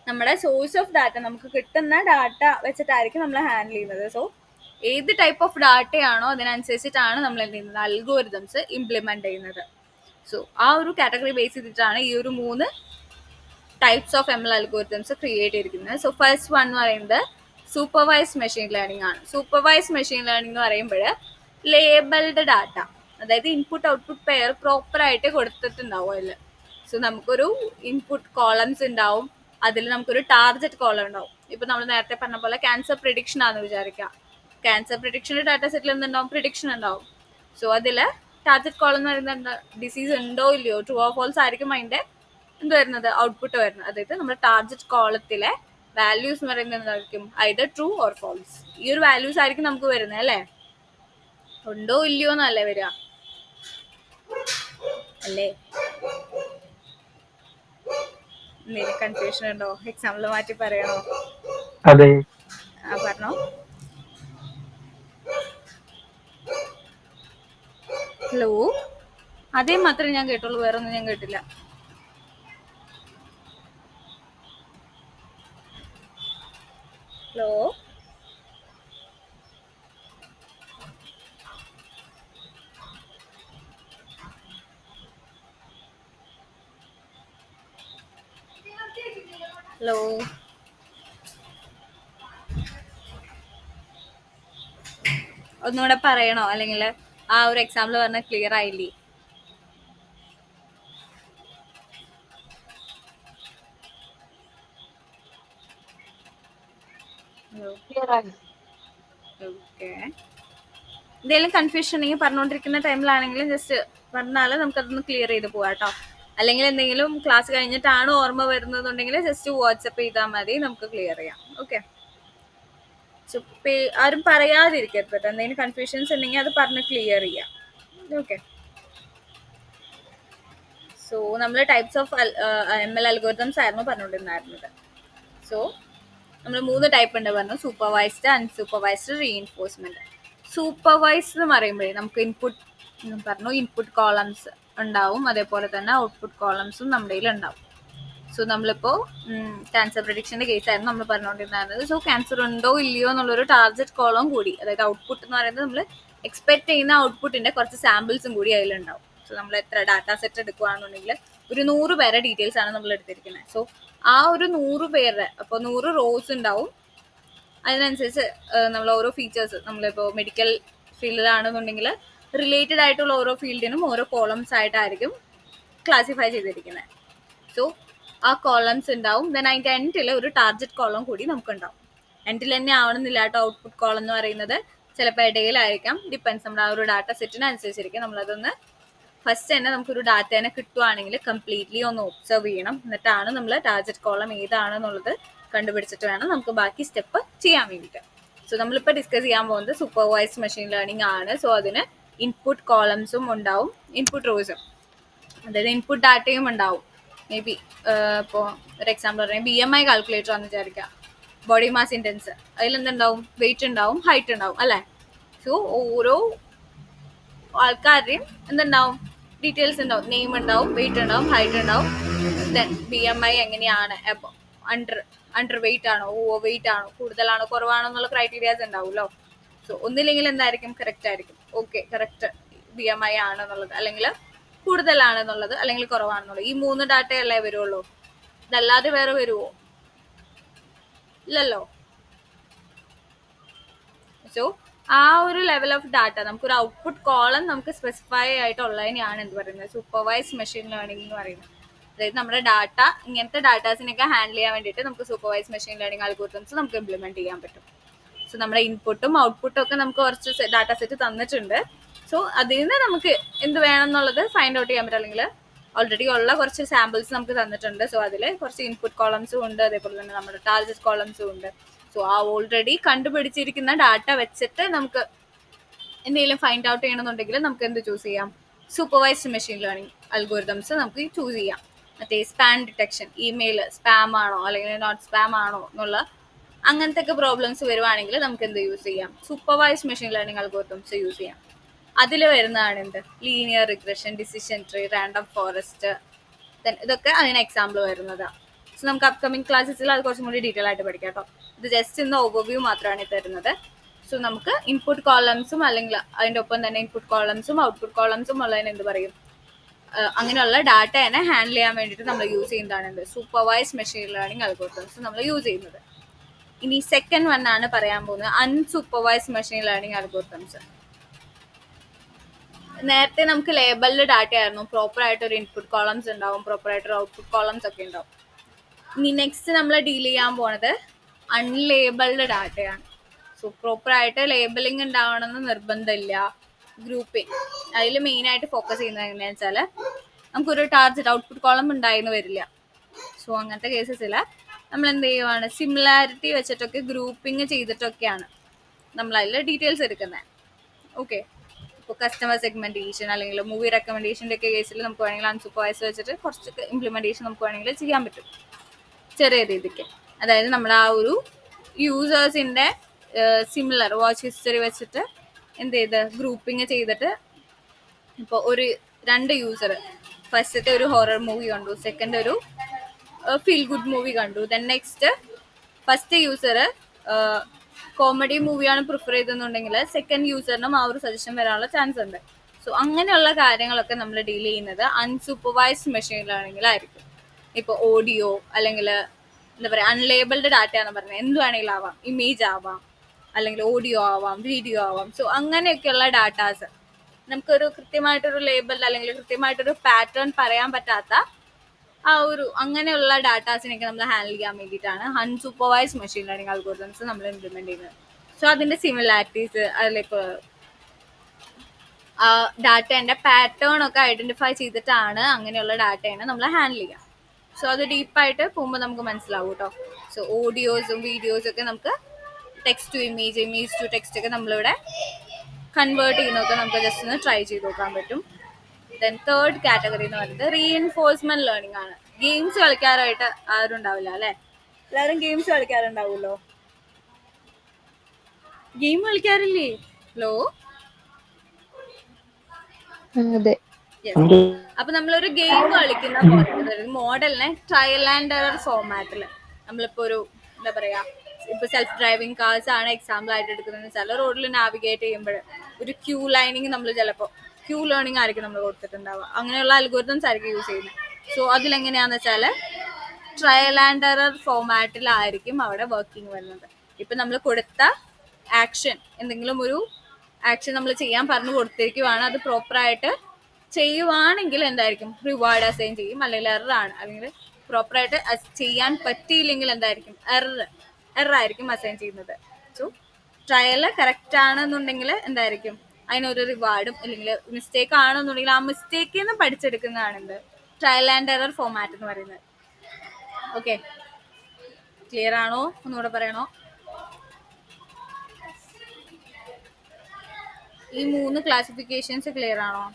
നമ്മുടെ സോഴ്സ് ഓഫ് ഡാറ്റ, നമുക്ക് കിട്ടുന്ന ഡാറ്റ വെച്ചിട്ടായിരിക്കും നമ്മൾ ഹാൻഡിൽ ചെയ്യുന്നത്. സോ ഏത് ടൈപ്പ് ഓഫ് ഡാറ്റയാണോ അതിനനുസരിച്ചിട്ടാണ് നമ്മൾ എന്ത് ചെയ്യുന്നത്? അൽഗോരിതംസ് ഇംപ്ലിമെന്റ് ചെയ്യുന്നത്. സോ ആ ഒരു കാറ്റഗറി ബേസ് ചെയ്തിട്ടാണ് ഈ ഒരു 3 types of ML algorithms create ചെയ്തിരിക്കുന്നത്. സോ ഫസ്റ്റ് വൺ എന്ന് പറയുന്നത് സൂപ്പർവൈസ്ഡ് മെഷീൻ ലേണിംഗ് ആണ്. സൂപ്പർവൈസ്ഡ് മെഷീൻ ലേണിംഗ് എന്ന് പറയുമ്പോൾ ലേബിൾഡ് ഡാറ്റ, അതായത് ഇൻപുട്ട് ഔട്ട്പുട്ട് പെയർ പ്രോപ്പർ ആയിട്ട് കൊടുത്തിട്ടുണ്ടാവും അതിൽ. സോ നമുക്കൊരു ഇൻപുട്ട് കോളംസ് ഉണ്ടാവും, അതിൽ നമുക്കൊരു ടാർഗറ്റ് കോളം ഉണ്ടാവും. ഇപ്പം നമ്മൾ നേരത്തെ പറഞ്ഞ പോലെ ക്യാൻസർ പ്രിഡിക്ഷൻ ആണെന്ന് വിചാരിക്കാം. ക്യാൻസർ പ്രിഡിക്ഷൻ്റെ ഡാറ്റ സെറ്റിൽ എന്തുണ്ടാവും? പ്രിഡിക്ഷൻ ഉണ്ടാവും. സോ അതിൽ ടാർഗറ്റ് കോളം എന്ന് പറയുന്നത് എന്താ? ഡിസീസ് ഉണ്ടോ ഇല്ലയോ, ട്രൂ ഓർ ഫോൾസ് ആയിരിക്കും അതിൻ്റെ എന്ത് വരുന്നത്? ഔട്ട്പുട്ട് വരുന്നത്. അതായത് നമ്മുടെ ടാർഗറ്റ് കോളത്തിലെ വാല്യൂസ് എന്ന് പറയുന്നത് എന്തായിരിക്കും? Either true or false. ഈ ഒരു വാല്യൂസ് ആയിരിക്കും നമുക്ക് വരുന്നത് അല്ലേ? ഉണ്ടോ ഇല്ലയോ എന്നല്ലേ വരിക അല്ലേ? എന്തെങ്കിലും കൺഫ്യൂഷൻ ഉണ്ടോ? എക്സാമ്പിൾ മാറ്റി പറയണോ? അതെ. പറഞ്ഞോ. ഹലോ, അതേ മാത്രമേ ഞാൻ കേട്ടുള്ളൂ, വേറെ ഒന്നും ഞാൻ കേട്ടില്ല. ഹലോ ഹലോ, ഒന്നുകൂടെ പറയണോ, അല്ലെങ്കിൽ ആ ഒരു എക്സാമ്പിൾ പറഞ്ഞാൽ ക്ലിയർ ആയില്ലേ? Hello, okay. എന്തെങ്കിലും കൺഫ്യൂഷൻ ഉണ്ടെങ്കിൽ പറഞ്ഞുകൊണ്ടിരിക്കുന്ന ടൈമിലാണെങ്കിലും ജസ്റ്റ് പറഞ്ഞാൽ നമുക്കതൊന്ന് ക്ലിയർ ചെയ്ത് പോവാം കേട്ടോ. അല്ലെങ്കിൽ എന്തെങ്കിലും ക്ലാസ് കഴിഞ്ഞിട്ടാണ് ഓർമ്മ വരുന്നതുണ്ടെങ്കിൽ ജസ്റ്റ് വാട്സപ്പ് ചെയ്താൽ മതി, നമുക്ക് ക്ലിയർ ചെയ്യാം. ഓക്കെ. സോ ആരും പറയാതിരിക്കരുത് കേട്ടോ. എന്തെങ്കിലും കൺഫ്യൂഷൻസ് ഉണ്ടെങ്കിൽ അത് പറഞ്ഞ് ക്ലിയർ ചെയ്യാം. ഓക്കെ. സോ നമ്മൾ ടൈപ്സ് ഓഫ് ML അൽഗോരിതംസ് ആയിരുന്നു പറഞ്ഞുകൊണ്ടിരുന്നത്. സോ നമ്മൾ 3 ടൈപ്പ് ഉണ്ട് പറഞ്ഞു: സൂപ്പർവൈസ്ഡ്, അൺസൂപ്പർവൈസ്ഡ്, റീഇൻഫോഴ്സ്മെന്റ്. സൂപ്പർവൈസ്ഡ് എന്ന് പറയുമ്പോഴേ നമുക്ക് ഇൻപുട്ട് കോളംസ് ഉണ്ടാവും, അതേപോലെ തന്നെ ഔട്ട്പുട്ട് കോളംസും നമ്മുടെ കയ്യിൽ ഉണ്ടാവും. സോ നമ്മളിപ്പോൾ ക്യാൻസർ പ്രഡിക്ഷൻ്റെ കേസായിരുന്നു നമ്മൾ പറഞ്ഞുകൊണ്ടിരുന്നത്. സോ ക്യാൻസർ ഉണ്ടോ ഇല്ലയോ എന്നുള്ളൊരു ടാർഗറ്റ് കോളം കൂടി, അതായത് ഔട്ട്പുട്ട് എന്ന് പറയുന്നത് നമ്മൾ എക്സ്പെക്ട് ചെയ്യുന്ന ഔട്ട്പുട്ടിന്റെ കുറച്ച് സാമ്പിൾസും കൂടി അതിലുണ്ടാവും. സോ നമ്മൾ എത്ര ഡാറ്റ സെറ്റ് എടുക്കുകയാണെന്നുണ്ടെങ്കിൽ ഒരു 100 പേരുടെ ഡീറ്റെയിൽസ് ആണ് നമ്മൾ എടുത്തിരിക്കുന്നത്. സോ ആ ഒരു 100 പേരുടെ, അപ്പോൾ 100 റോസ് ഉണ്ടാവും. അതിനനുസരിച്ച് നമ്മൾ ഓരോ ഫീച്ചേഴ്സ്, നമ്മളിപ്പോൾ മെഡിക്കൽ ഫീൽഡിലാണെന്നുണ്ടെങ്കിൽ റിലേറ്റഡ് ആയിട്ടുള്ള ഓരോ ഫീൽഡിനും ഓരോ കോളംസ് ആയിട്ടായിരിക്കും ക്ലാസിഫൈ ചെയ്തിരിക്കുന്നത്. സോ ആ കോളംസ് ഉണ്ടാവും. ദെൻ അതിൻ്റെ എൻഡിൽ ഒരു ടാർഗറ്റ് കോളം കൂടി നമുക്കുണ്ടാവും. എൻഡിൽ തന്നെ ആവണമെന്നില്ല കേട്ടോ. ഔട്ട്പുട്ട് കോളം എന്ന് പറയുന്നത് ചിലപ്പോൾ ഇടയിലായിരിക്കാം, ഡിപ്പെൻസ് നമ്മുടെ ആ ഒരു ഡാറ്റ സെറ്റിന് അനുസരിച്ചിരിക്കും. നമ്മളതൊന്ന് ഫസ്റ്റ് തന്നെ നമുക്കൊരു ഡാറ്റേനെ കിട്ടുവാണെങ്കിൽ കംപ്ലീറ്റ്ലി ഒന്ന് ഒബ്സർവ് ചെയ്യണം. എന്നിട്ടാണ് നമ്മൾ ടാർഗറ്റ് കോളം ഏതാണെന്നുള്ളത് കണ്ടുപിടിച്ചിട്ട് വേണം നമുക്ക് ബാക്കി സ്റ്റെപ്പ് ചെയ്യാൻ വേണ്ടിയിട്ട്. സോ നമ്മളിപ്പോൾ ഡിസ്കസ് ചെയ്യാൻ പോകുന്നത് സൂപ്പർവൈസ്ഡ് മെഷീൻ ലേണിംഗ് ആണ്. സോ അതിന് ഇൻപുട്ട് കോളംസും ഉണ്ടാവും, ഇൻപുട്ട് റോസും, അതായത് ഇൻപുട്ട് ഡാറ്റയും ഉണ്ടാവും. മേ ബി ഇപ്പോൾ ഒരു എക്സാമ്പിൾ പറഞ്ഞാൽ BMI കാൽക്കുലേറ്റർ ആണെന്ന് വിചാരിക്കാം. ബോഡി മാസ് ഇൻഡെക്സ്, അതിലെന്തുണ്ടാവും? വെയിറ്റ് ഉണ്ടാവും, ഹൈറ്റ് ഉണ്ടാവും, അല്ലേ? സോ ഓരോ ആൾക്കാരുടെയും എന്തുണ്ടാവും? ഡീറ്റെയിൽസ് ഉണ്ടാവും. നെയിം ഉണ്ടാവും, വെയിറ്റ് ഉണ്ടാവും, ഹൈറ്റ് ഉണ്ടാവും. ദെൻ BMI എങ്ങനെയാണ്, അണ്ടർ വെയിറ്റ് ആണോ, ഓവർ വെയിറ്റ് ആണോ, കൂടുതലാണോ കുറവാണോ എന്നുള്ള ക്രൈറ്റീരിയാസ് ഉണ്ടാവുമല്ലോ. സോ ഒന്നില്ലെങ്കിൽ എന്തായിരിക്കും? കറക്റ്റ് ആയിരിക്കും. ഓക്കെ, കറക്റ്റ് BMI ആണെന്നുള്ളത്, അല്ലെങ്കിൽ കൂടുതലാണെന്നുള്ളത്, അല്ലെങ്കിൽ കുറവാണെന്നുള്ളത്. ഈ 3 ഡാറ്റയല്ലേ വരുള്ളൂ. ഇതല്ലാതെ വേറെ വരുമോ? ഇല്ലല്ലോ. സോ ആ ഒരു ലെവൽ ഓഫ് ഡാറ്റ, നമുക്കൊരു ഔട്ട്പുട്ട് കോളം നമുക്ക് സ്പെസിഫൈ ആയിട്ടുള്ളതിനെയാണ് എന്ത് പറയുന്നത്? സൂപ്പർവൈസ്ഡ് മെഷീൻ ലേണിംഗ് എന്ന് പറയുന്നത്. അതായത് നമ്മുടെ ഡാറ്റ, ഇങ്ങനത്തെ ഡാറ്റാസിനൊക്കെ ഹാൻഡിൽ ചെയ്യാൻ വേണ്ടിയിട്ട് നമുക്ക് സൂപ്പർവൈസ്ഡ് മെഷീൻ ലേണിംഗ് അൽഗോരിതംസ് നമുക്ക് ഇംപ്ലിമെന്റ് ചെയ്യാൻ പറ്റും. സോ നമ്മുടെ ഇൻപുട്ടും ഔട്ട്പുട്ടും ഒക്കെ നമുക്ക് കുറച്ച് ഡാറ്റ സെറ്റ് തന്നിട്ടുണ്ട്. സോ അതിൽ നിന്ന് നമുക്ക് എന്ത് വേണം എന്നുള്ളത് ഫൈൻഡ് ഔട്ട് ചെയ്യാൻ പറ്റും. അല്ലെങ്കിൽ ഓൾറെഡി ഉള്ള കുറച്ച് സാമ്പിൾസ് നമുക്ക് തന്നിട്ടുണ്ട്. സോ അതിൽ കുറച്ച് ഇൻപുട്ട് കോളംസും ഉണ്ട്, അതേപോലെ തന്നെ നമ്മുടെ ടാർഗറ്റ് കോളംസും ഉണ്ട്. സോ ആ ഓൾറെഡി കണ്ടുപിടിച്ചിരിക്കുന്ന ഡാറ്റ വെച്ചിട്ട് നമുക്ക് എന്തെങ്കിലും ഫൈൻഡ് ഔട്ട് ചെയ്യണമെന്നുണ്ടെങ്കിൽ നമുക്ക് എന്ത് ചൂസ് ചെയ്യാം? സൂപ്പർവൈസ്ഡ് മെഷീൻ ലേണിംഗ് അൽഗോരിതംസ് നമുക്ക് ചൂസ് ചെയ്യാം. മറ്റേ സ്പാം ഡിറ്റക്ഷൻ, ഇമെയിൽ സ്പാം ആണോ അല്ലെങ്കിൽ നോട്ട് സ്പാം ആണോ എന്നുള്ള അങ്ങനത്തെ ഒക്കെ പ്രോബ്ലംസ് വരുവാണെങ്കിൽ നമുക്ക് എന്ത് യൂസ് ചെയ്യാം? Supervised machine learning algorithms use ചെയ്യാം. അതിൽ വരുന്നതാണ് എന്ത്? Linear regression, decision tree, random forest. Then ഇതൊക്കെ അതിന് എക്സാമ്പിൾ വരുന്നതാണ്. സോ നമുക്ക് അപ്കമിങ് ക്ലാസ്സസിൽ അത് കുറച്ചും കൂടി ഡീറ്റെയിൽ ആയിട്ട് പഠിക്കാം കേട്ടോ. ഇത് ജസ്റ്റ് ഇന്ന് ഓവർവ്യൂ മാത്രമാണ് തരുന്നത്. സോ നമുക്ക് ഇൻപുട്ട് കോളംസും അല്ലെങ്കിൽ അതിൻ്റെ ഒപ്പം തന്നെ ഇൻപുട്ട് കോളംസും ഔട്ട്പുട്ട് കോളംസും ഉള്ളതിന് എന്ത് പറയും? അങ്ങനെയുള്ള ഡാറ്റേനെ ഹാൻഡിൽ ചെയ്യാൻ വേണ്ടിയിട്ട് നമ്മൾ യൂസ് ചെയ്യുന്നതാണ് എന്ത്? സൂപ്പർവൈസ്ഡ് മെഷീൻ ലേണിംഗ് അൽഗോരിതംസ് നമ്മൾ യൂസ് ചെയ്യുന്നത്. ഇനി സെക്കൻഡ് വൺ ആണ് പറയാൻ പോകുന്നത്, അൺസൂപ്പർവൈസ്ഡ് മെഷീൻ ലേണിംഗ് അൽഗോരിതംസ്. നേരത്തെ നമുക്ക് ലേബിൾഡ് ഡാറ്റ ആയിരുന്നു. പ്രോപ്പർ ആയിട്ട് ഒരു ഇൻപുട്ട് കോളംസ് ഉണ്ടാവും, പ്രോപ്പർ ആയിട്ട് ഒരു ഔട്ട്പുട്ട് കോളംസ് ഒക്കെ ഉണ്ടാവും. ഇനി നെക്സ്റ്റ് നമ്മൾ ഡീൽ ചെയ്യാൻ പോണത് അൺലേബിൾഡ് ഡാറ്റയാണ്. സോ പ്രോപ്പർ ആയിട്ട് ലേബലിംഗ് ഉണ്ടാവണമെന്ന് നിർബന്ധമില്ല. ഗ്രൂപ്പിംഗ്, അതിൽ മെയിനായിട്ട് ഫോക്കസ് ചെയ്യുന്നത് എങ്ങനെയാണെന്ന് വെച്ചാൽ നമുക്കൊരു ടാർഗറ്റ് ഔട്ട്പുട്ട് കോളം ഉണ്ടായിരുന്നു വരില്ല. സോ അങ്ങനത്തെ കേസസിൽ നമ്മൾ എന്ത് ചെയ്യുവാണ്? സിമിലാരിറ്റി വെച്ചിട്ടൊക്കെ ഗ്രൂപ്പിംഗ് ചെയ്തിട്ടൊക്കെയാണ് നമ്മൾ അതിൽ ഡീറ്റെയിൽസ് എടുക്കുന്നത്. ഓക്കെ, ഇപ്പോൾ കസ്റ്റമർ സെഗ്മെന്റേഷൻ അല്ലെങ്കിൽ മൂവി റെക്കമെൻഡേഷൻ്റെ ഒക്കെ കേസിൽ നമുക്ക് വേണമെങ്കിൽ അൺസൂപ്പർവൈസ് വെച്ചിട്ട് കുറച്ചൊക്കെ ഇംപ്ലിമെന്റേഷൻ നമുക്ക് വേണമെങ്കിൽ ചെയ്യാൻ പറ്റും, ചെറിയ രീതിക്ക്. അതായത് നമ്മൾ ആ ഒരു യൂസേഴ്സിൻ്റെ സിമിലർ വാച്ച് ഹിസ്റ്ററി വെച്ചിട്ട് എന്ത് ചെയ്ത് ഗ്രൂപ്പിംഗ് ചെയ്തിട്ട്, ഇപ്പോൾ ഒരു 2 യൂസർ ഫസ്റ്റത്തെ ഒരു ഹൊറർ മൂവി കണ്ടു, സെക്കൻഡ് ഒരു ഫീൽ ഗുഡ് മൂവി കണ്ടു. Then next first user comedy മൂവിയാണ് പ്രിഫർ ചെയ്തെന്നുണ്ടെങ്കിൽ സെക്കൻഡ് യൂസറിനും ആ ഒരു സജഷൻ വരാനുള്ള ചാൻസ് ഉണ്ട്. സോ അങ്ങനെയുള്ള കാര്യങ്ങളൊക്കെ നമ്മൾ ഡീൽ ചെയ്യുന്നത് അൺസൂപ്പർവൈസ്ഡ് മെഷീൻ ലേണിംഗിലായിരിക്കും. ഇപ്പോൾ ഓഡിയോ അല്ലെങ്കിൽ എന്താ പറയുക അൺലേബിൾഡ് ഡാറ്റ എന്ന് പറഞ്ഞത്. എന്ത് വേണമെങ്കിലും ആവാം, ഇമേജ് ആവാം, അല്ലെങ്കിൽ ഓഡിയോ ആവാം, വീഡിയോ ആവാം. സോ അങ്ങനെയൊക്കെയുള്ള ഡാറ്റാസ് നമുക്കൊരു കൃത്യമായിട്ടൊരു ലേബിൾ അല്ലെങ്കിൽ കൃത്യമായിട്ടൊരു പാറ്റേൺ പറയാൻ പറ്റാത്ത ആ ഒരു അങ്ങനെയുള്ള ഡാറ്റാസിനൊക്കെ നമ്മൾ ഹാൻഡിൽ ചെയ്യാൻ വേണ്ടിയിട്ടാണ് അൺസൂപ്പർവൈസ്ഡ് മെഷീൻ ലേണിംഗ് അൽഗോരിതംസ് നമ്മൾ ഇംപ്ലിമെന്റ് ചെയ്യുന്നത്. സോ അതിന്റെ സിമിലാരിറ്റീസ് അതിലേക്ക് ഡാറ്റേന്റെ പാറ്റേൺ ഒക്കെ ഐഡന്റിഫൈ ചെയ്തിട്ടാണ് അങ്ങനെയുള്ള ഡാറ്റേനെ നമ്മൾ ഹാൻഡിൽ ചെയ്യുക. സോ അത് ഡീപ്പായിട്ട് പോകുമ്പോൾ നമുക്ക് മനസ്സിലാവും കേട്ടോ. സോ ഓഡിയോസും വീഡിയോസും ഒക്കെ നമുക്ക് text to image, image to text ഒക്കെ നമ്മളിവിടെ കൺവേർട്ട് ചെയ്യുന്നതൊക്കെ നമുക്ക് ജസ്റ്റ് ഒന്ന് ട്രൈ ചെയ്ത് നോക്കാൻ പറ്റും. ദെൻ തേർഡ് കാറ്റഗറി എന്ന് പറയുന്നത് റീഇൻഫോഴ്സ്മെന്റ് ലേണിംഗ് ആണ്. ഗെയിംസ് കളിക്കാനായിട്ട് ആരും ഉണ്ടാവില്ല അല്ലെ? എല്ലാവരും ഗെയിംസ് കളിക്കാറുണ്ടാവുമല്ലോ. ഗെയിം കളിക്കാറില്ലേ? ഹലോ, അതെ. അപ്പൊ നമ്മളൊരു ഗെയിം കളിക്കുന്ന പോലെ മോഡലിനെ ട്രയൽ ആൻഡ് എറർ ഫോർമാറ്റിൽ നമ്മളിപ്പോ ഒരു എന്താ പറയാ, ഇപ്പൊ സെൽഫ് ഡ്രൈവിംഗ് കാർസ് ആണ് എക്സാമ്പിൾ ആയിട്ട് എടുക്കുന്നത് വെച്ചാൽ റോഡിൽ നാവിഗേറ്റ് ചെയ്യുമ്പോൾ ഒരു ക്യൂ ലൈനിങ് നമ്മൾ ചിലപ്പോൾ ക്യൂ ലേണിംഗ് ആയിരിക്കും നമ്മൾ കൊടുത്തിട്ടുണ്ടാവുക. അങ്ങനെയുള്ള അൽഗോരിതംസ് ആയിരിക്കും യൂസ് ചെയ്യുന്നത്. സോ അതിലെങ്ങനെയാന്ന് വെച്ചാൽ ട്രയൽ ആൻഡ് എറർ ഫോർമാറ്റിലായിരിക്കും അവിടെ വർക്കിംഗ് വരുന്നത്. ഇപ്പൊ നമ്മൾ കൊടുത്ത ആക്ഷൻ, എന്തെങ്കിലും ഒരു ആക്ഷൻ നമ്മൾ ചെയ്യാൻ പറഞ്ഞു കൊടുത്തിരിക്കുവാണ്, അത് പ്രോപ്പറായിട്ട് ചെയ്യുവാണെങ്കിൽ എന്തായിരിക്കും റിവാർഡ് അസൈൻ ചെയ്യും. അല്ലെങ്കിൽ എറർ ആണ്, അല്ലെങ്കിൽ പ്രോപ്പറായിട്ട് ചെയ്യാൻ പറ്റിയില്ലെങ്കിൽ എന്തായിരിക്കും എറർ ആയിരിക്കും അസൈൻ ചെയ്യുന്നത്. സോ ട്രയൽ കറക്റ്റ് ആണെന്നുണ്ടെങ്കിൽ എന്തായിരിക്കും അതിനൊരു റിവാർഡും, അല്ലെങ്കിൽ മിസ്റ്റേക്ക് ആണെന്നുണ്ടെങ്കിൽ ആ മിസ്റ്റേക്കിൽ നിന്ന് പഠിച്ചെടുക്കുന്നതാണ് എന്ത് ട്രയൽ ആൻഡ് എറർ ഫോർമാറ്റ് എന്ന് പറയുന്നത്. ഓക്കെ, ക്ലിയർ ആണോ? ഒന്നുകൂടെ പറയണോ? ഈ 3 ക്ലാസിഫിക്കേഷൻസ് ക്ലിയർ ആണോ?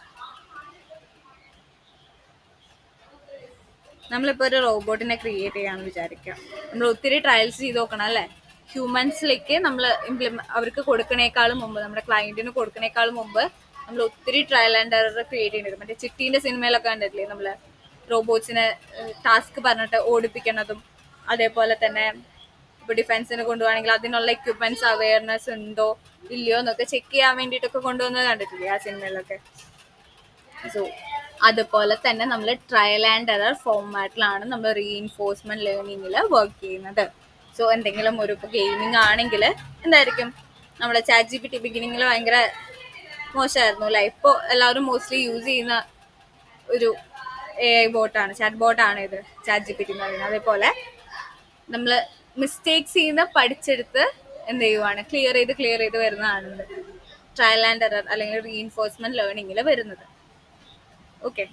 നമ്മളിപ്പോൾ ഒരു റോബോട്ടിനെ ക്രിയേറ്റ് ചെയ്യാന്ന് വിചാരിക്കാം. നമ്മൾ ഒത്തിരി ട്രയൽസ് ചെയ്ത് നോക്കണം അല്ലേ? ഹ്യൂമൻസിലേക്ക് നമ്മൾ അവർക്ക് കൊടുക്കണേക്കാളും മുമ്പ്, നമ്മുടെ ക്ലയന്റിന് കൊടുക്കണേക്കാളും മുമ്പ് നമ്മൾ ഒത്തിരി ട്രയൽ ആൻഡ് എറർ ക്രിയേറ്റ് ചെയ്യേണ്ടി. മറ്റേ ചിട്ടീൻ്റെ സിനിമയിലൊക്കെ കണ്ടിട്ടില്ലേ, നമ്മൾ റോബോട്ട്സിനെ ടാസ്ക് പറഞ്ഞിട്ട് ഓടിപ്പിക്കുന്നതും, അതേപോലെ തന്നെ ഇപ്പോൾ ഡിഫൻസിന് കൊണ്ടുപോകണമെങ്കിൽ അതിനുള്ള എക്യുപ്മെന്റ്സ് അവയർനെസ് ഉണ്ടോ ഇല്ലയോ എന്നൊക്കെ ചെക്ക് ചെയ്യാൻ വേണ്ടിയിട്ടൊക്കെ കൊണ്ടുവന്നത് കണ്ടിട്ടില്ലേ ആ സിനിമയിലൊക്കെ? സോ അതുപോലെ തന്നെ നമ്മൾ ട്രയൽ ആൻഡ് എറർ ഫോർമാറ്റിലാണ് നമ്മൾ റീഇൻഫോഴ്സ്മെന്റ് ലേണിംഗിൽ വർക്ക് ചെയ്യുന്നത്. സോ എന്തെങ്കിലും ഒരു ഇപ്പോൾ ഗെയിമിംഗ് ആണെങ്കിൽ എന്തായിരിക്കും, നമ്മുടെ ChatGPT ബിഗിനിങ്ങിൽ ഭയങ്കര മോശമായിരുന്നു അല്ലേ? ഇപ്പോൾ എല്ലാവരും മോസ്റ്റ്ലി യൂസ് ചെയ്യുന്ന ഒരു AI ബോട്ടാണ്, ചാറ്റ് ബോട്ടാണ് ഇത് ChatGPT എന്ന് പറയുന്നത്. അതേപോലെ നമ്മൾ മിസ്റ്റേക്സ് ചെയ്യുന്ന പഠിച്ചെടുത്ത് എന്ത് ചെയ്യുവാണ്, ക്ലിയർ ചെയ്ത് വരുന്നതാണ് ട്രയൽ ആൻഡ് എറർ അല്ലെങ്കിൽ റീഇൻഫോഴ്സ്മെന്റ് ലേണിംഗിൽ വരുന്നത്. ഓക്കെ,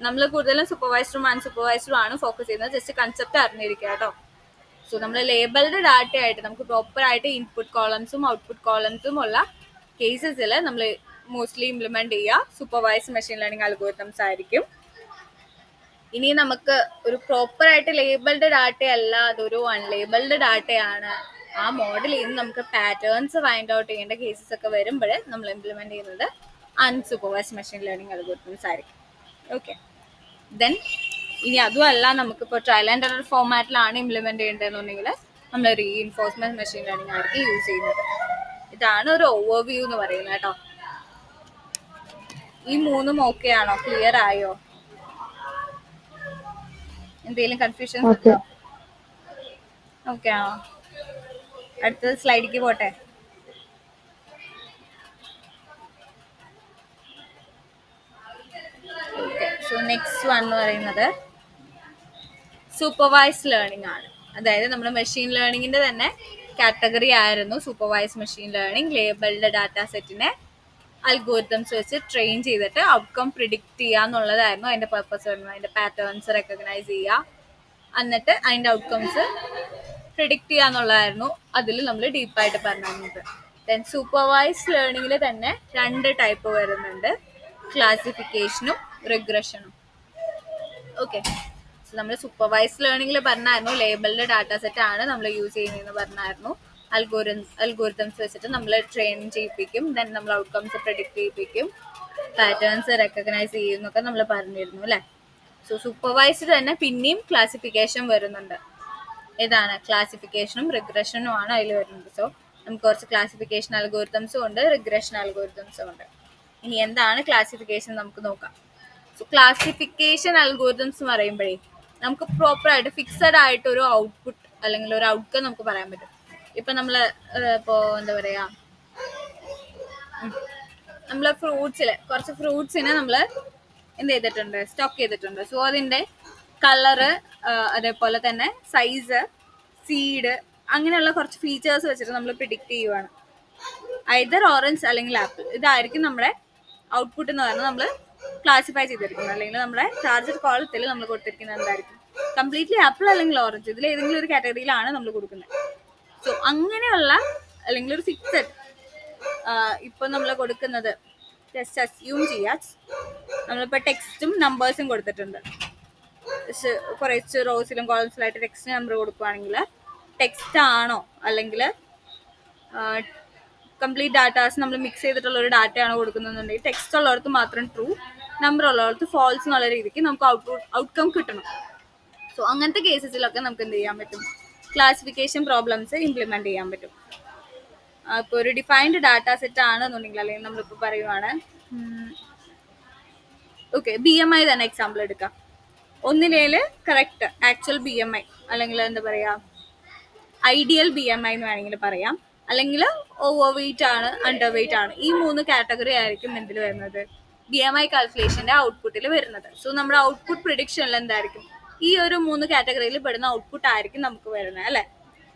നമ്മൾ കൂടുതലും സൂപ്പർവൈസ്ഡും അൺസൂപ്പർവൈസ്ഡും ആണ് ഫോക്കസ് ചെയ്യുന്നത്. ജസ്റ്റ് കൺസെപ്റ്റ് അറിഞ്ഞിരിക്കുക കേട്ടോ. സോ നമ്മൾ ലേബിൾഡ് ഡാറ്റ ആയിട്ട് നമുക്ക് പ്രോപ്പർ ആയിട്ട് ഇൻപുട്ട് കോളംസും ഔട്ട്പുട്ട് കോളംസും ഉള്ള കേസസിൽ നമ്മൾ മോസ്റ്റ്ലി ഇംപ്ലിമെന്റ് ചെയ്യുക സൂപ്പർവൈസ്ഡ് മെഷീൻ ലേണിംഗ് അൽഗോരിതംസ് ആയിരിക്കും. ഇനി നമുക്ക് ഒരു പ്രോപ്പർ ആയിട്ട് ലേബിൾഡ് ഡാറ്റ അല്ല, അതൊരു അൺലേബിൾഡ് ഡാറ്റയാണ്, ആ മോഡലിൽ നിന്ന് നമുക്ക് പാറ്റേൺസ് ഫൈൻഡ് ഔട്ട് ചെയ്യേണ്ട കേസസ് ഒക്കെ വരുമ്പോൾ നമ്മൾ ഇംപ്ലിമെന്റ് ചെയ്യുന്നത് അൺസൂപ്പർവൈസ്ഡ് മെഷീൻ ലേണിംഗ് അൽഗോരിതംസ് ആയിരിക്കും. ഓക്കെ, ദെൻ ഇനി അതും അല്ല, നമുക്കിപ്പോൾ ട്രയൽ ആൻഡ് എറർ ഫോർമാറ്റിലാണ് ഇംപ്ലിമെന്റ് ചെയ്യേണ്ടതെന്നുണ്ടെങ്കിൽ നമ്മൾ റീഇൻഫോഴ്സ്മെന്റ് മെഷീൻ ലേണിംഗ് ആയിരിക്കും യൂസ് ചെയ്യുന്നത്. ഇതാണ് ഒരു ഓവർവ്യൂ എന്ന് പറയുന്നത് കേട്ടോ. ഈ 3ഉം ഓക്കെ ആണോ? ക്ലിയർ ആയോ? എന്തെങ്കിലും കൺഫ്യൂഷൻസ് ഉണ്ടോ? ഓക്കെ ആണോ? അടുത്ത സ്ലൈഡിലേക്ക് പോട്ടെ. ഓക്കെ, സോ നെക്സ്റ്റ് വൺ എന്ന് പറയുന്നത് സൂപ്പർവൈസ്ഡ് ലേണിംഗ് ആണ്. അതായത് നമ്മുടെ മെഷീൻ ലേണിംഗിന്റെ തന്നെ കാറ്റഗറി ആയിരുന്നു supervised machine learning. Labelled data സെറ്റിനെ അൽഗോരിതംസ് വെച്ച് ട്രെയിൻ ചെയ്തിട്ട് ഔട്ട്കം പ്രിഡിക്റ്റ് ചെയ്യുക എന്നുള്ളതായിരുന്നു അതിന്റെ പർപ്പസ് വരുന്നത്. അതിന്റെ പാറ്റേൺസ് റെക്കഗ്നൈസ് ചെയ്യുക, എന്നിട്ട് അതിന്റെ ഔട്ട്കംസ് പ്രിഡിക്റ്റ് ചെയ്യുക എന്നുള്ളതായിരുന്നു അതിൽ നമ്മൾ ഡീപ്പായിട്ട് പറഞ്ഞിരുന്നത്. ദെൻ സൂപ്പർവൈസ്ഡ് ലേണിംഗിൽ തന്നെ 2 ടൈപ്പ് വരുന്നുണ്ട്, ക്ലാസിഫിക്കേഷനും റിഗ്രഷനും. ഓക്കെ, സോ നമ്മൾ സൂപ്പർവൈസ്ഡ് ലേണിംഗിൽ പറഞ്ഞായിരുന്നു ലേബിൾഡ് ഡാറ്റ സെറ്റ് ആണ് നമ്മൾ യൂസ് ചെയ്യുന്നതെന്ന് പറഞ്ഞായിരുന്നു. അൽഗോരിതംസ് വെച്ചിട്ട് നമ്മൾ ട്രെയിൻ ചെയ്യിപ്പിക്കും, ദെൻ നമ്മൾ ഔട്ട്കംസ് പ്രെഡിക്റ്റ് ചെയ്യിപ്പിക്കും, പാറ്റേൺസ് റെക്കഗ്നൈസ് ചെയ്യുന്നൊക്കെ നമ്മൾ പറഞ്ഞിരുന്നു അല്ലേ? സോ സൂപ്പർവൈസ്ഡ് തന്നെ പിന്നെയും ക്ലാസിഫിക്കേഷൻ വരുന്നുണ്ട്. ഏതാണ്? ക്ലാസിഫിക്കേഷനും റിഗ്രഷനും ആണ് അതിൽ വരുന്നത്. സോ നമുക്ക് കുറച്ച് ക്ലാസിഫിക്കേഷൻ അൽഗോരിതംസും ഉണ്ട്, റിഗ്രഷൻ അൽഗോരിതംസും ഉണ്ട്. ഇനി എന്താണ് ക്ലാസിഫിക്കേഷൻ നമുക്ക് നോക്കാം. സോ ക്ലാസിഫിക്കേഷൻ അൽഗോരിതംസ് എന്ന് പറയുമ്പോഴേ നമുക്ക് പ്രോപ്പറായിട്ട് ഫിക്സഡ് ആയിട്ട് ഒരു ഔട്ട്പുട്ട് അല്ലെങ്കിൽ ഒരു ഔട്ട്കം നമുക്ക് പറയാൻ പറ്റും. ഇപ്പം നമ്മൾ ഇപ്പോൾ എന്താ പറയുക, നമ്മൾ കുറച്ച് ഫ്രൂട്ട്സിനെ നമ്മൾ എന്ത് ചെയ്തിട്ടുണ്ട്, സ്റ്റോക്ക് ചെയ്തിട്ടുണ്ട്. സോ അതിൻ്റെ കളറ്, അതേപോലെ തന്നെ സൈസ്, സീഡ്, അങ്ങനെയുള്ള കുറച്ച് ഫീച്ചേഴ്സ് വെച്ചിട്ട് നമ്മൾ പ്രിഡിക്റ്റ് ചെയ്യുവാണ്. ഐദർ ഓറഞ്ച് അല്ലെങ്കിൽ ആപ്പിൾ, ഇതായിരിക്കും നമ്മുടെ ഔട്ട്പുട്ട് എന്ന് പറഞ്ഞാൽ നമ്മൾ ക്ലാസിഫൈ ചെയ്തിരിക്കുന്നത്. അല്ലെങ്കിൽ നമ്മുടെ ടാർഗറ്റ് കോളത്തിൽ നമ്മൾ കൊടുത്തിരിക്കുന്നത് എന്തായിരിക്കും, കംപ്ലീറ്റ്ലി ആപ്പിൾ അല്ലെങ്കിൽ ഓറഞ്ച്, ഇതിൽ ഏതെങ്കിലും ഒരു കാറ്റഗറിയിലാണ് നമ്മൾ കൊടുക്കുന്നത്. സോ അങ്ങനെയുള്ള അല്ലെങ്കിൽ ഒരു ഫിക്സഡ് ഇപ്പം നമ്മൾ കൊടുക്കുന്നത് ജസ്റ്റ് അസ്യൂം ചെയ്യാം, നമ്മളിപ്പോൾ ടെക്സ്റ്റും നമ്പേഴ്സും കൊടുത്തിട്ടുണ്ട്. കുറച്ച് റോസിലും കോളംസിലായിട്ട് ടെക്സ്റ്റ് നമ്പർ കൊടുക്കുകയാണെങ്കിൽ ടെക്സ്റ്റ് ആണോ അല്ലെങ്കിൽ കംപ്ലീറ്റ് ഡാറ്റാസ് നമ്മൾ മിക്സ് ചെയ്തിട്ടുള്ള ഒരു ഡാറ്റയാണോ കൊടുക്കുന്നതെന്നുണ്ടെങ്കിൽ ടെക്സ്റ്റ് ഉള്ളിടത്ത് മാത്രം ട്രൂ, നമ്പർ ഉള്ളിടത്ത് ഫോൾസ് എന്നുള്ള രീതിക്ക് നമുക്ക് ഔട്ട്കം കിട്ടണം. സോ അങ്ങനത്തെ കേസസിലൊക്കെ നമുക്ക് എന്ത് ചെയ്യാൻ പറ്റും, ക്ലാസിഫിക്കേഷൻ പ്രോബ്ലംസ് ഇംപ്ലിമെൻറ്റ് ചെയ്യാൻ പറ്റും. ഇപ്പോൾ ഒരു ഡിഫൈൻഡ് ഡാറ്റ സെറ്റ് ആണെന്നുണ്ടെങ്കിൽ, അല്ലെങ്കിൽ നമ്മളിപ്പോൾ പറയുവാണ്, ഓക്കെ BMI തന്നെ എക്സാമ്പിൾ എടുക്കാം. ഒന്നിലേൽ കറക്റ്റ് ആക്ച്വൽ BMI അല്ലെങ്കിൽ എന്താ പറയുക ഐഡിയൽ BMI എന്ന് വേണമെങ്കിൽ പറയാം, അല്ലെങ്കിൽ ഓവർ വെയിറ്റ് ആണ്, അണ്ടർ വെയിറ്റ് ആണ്, ഈ 3 കാറ്റഗറി ആയിരിക്കും എന്തിൽ വരുന്നത്, BMI കാൽക്കുലേഷൻ്റെ ഔട്ട്പുട്ടിൽ വരുന്നത്. സോ നമ്മുടെ ഔട്ട്പുട്ട് പ്രിഡിക്ഷനിൽ എന്തായിരിക്കും, ഈ ഒരു 3 കാറ്റഗറിയിൽ പെടുന്ന ഔട്ട്പുട്ട് ആയിരിക്കും നമുക്ക് വരുന്നത്, അല്ലേ.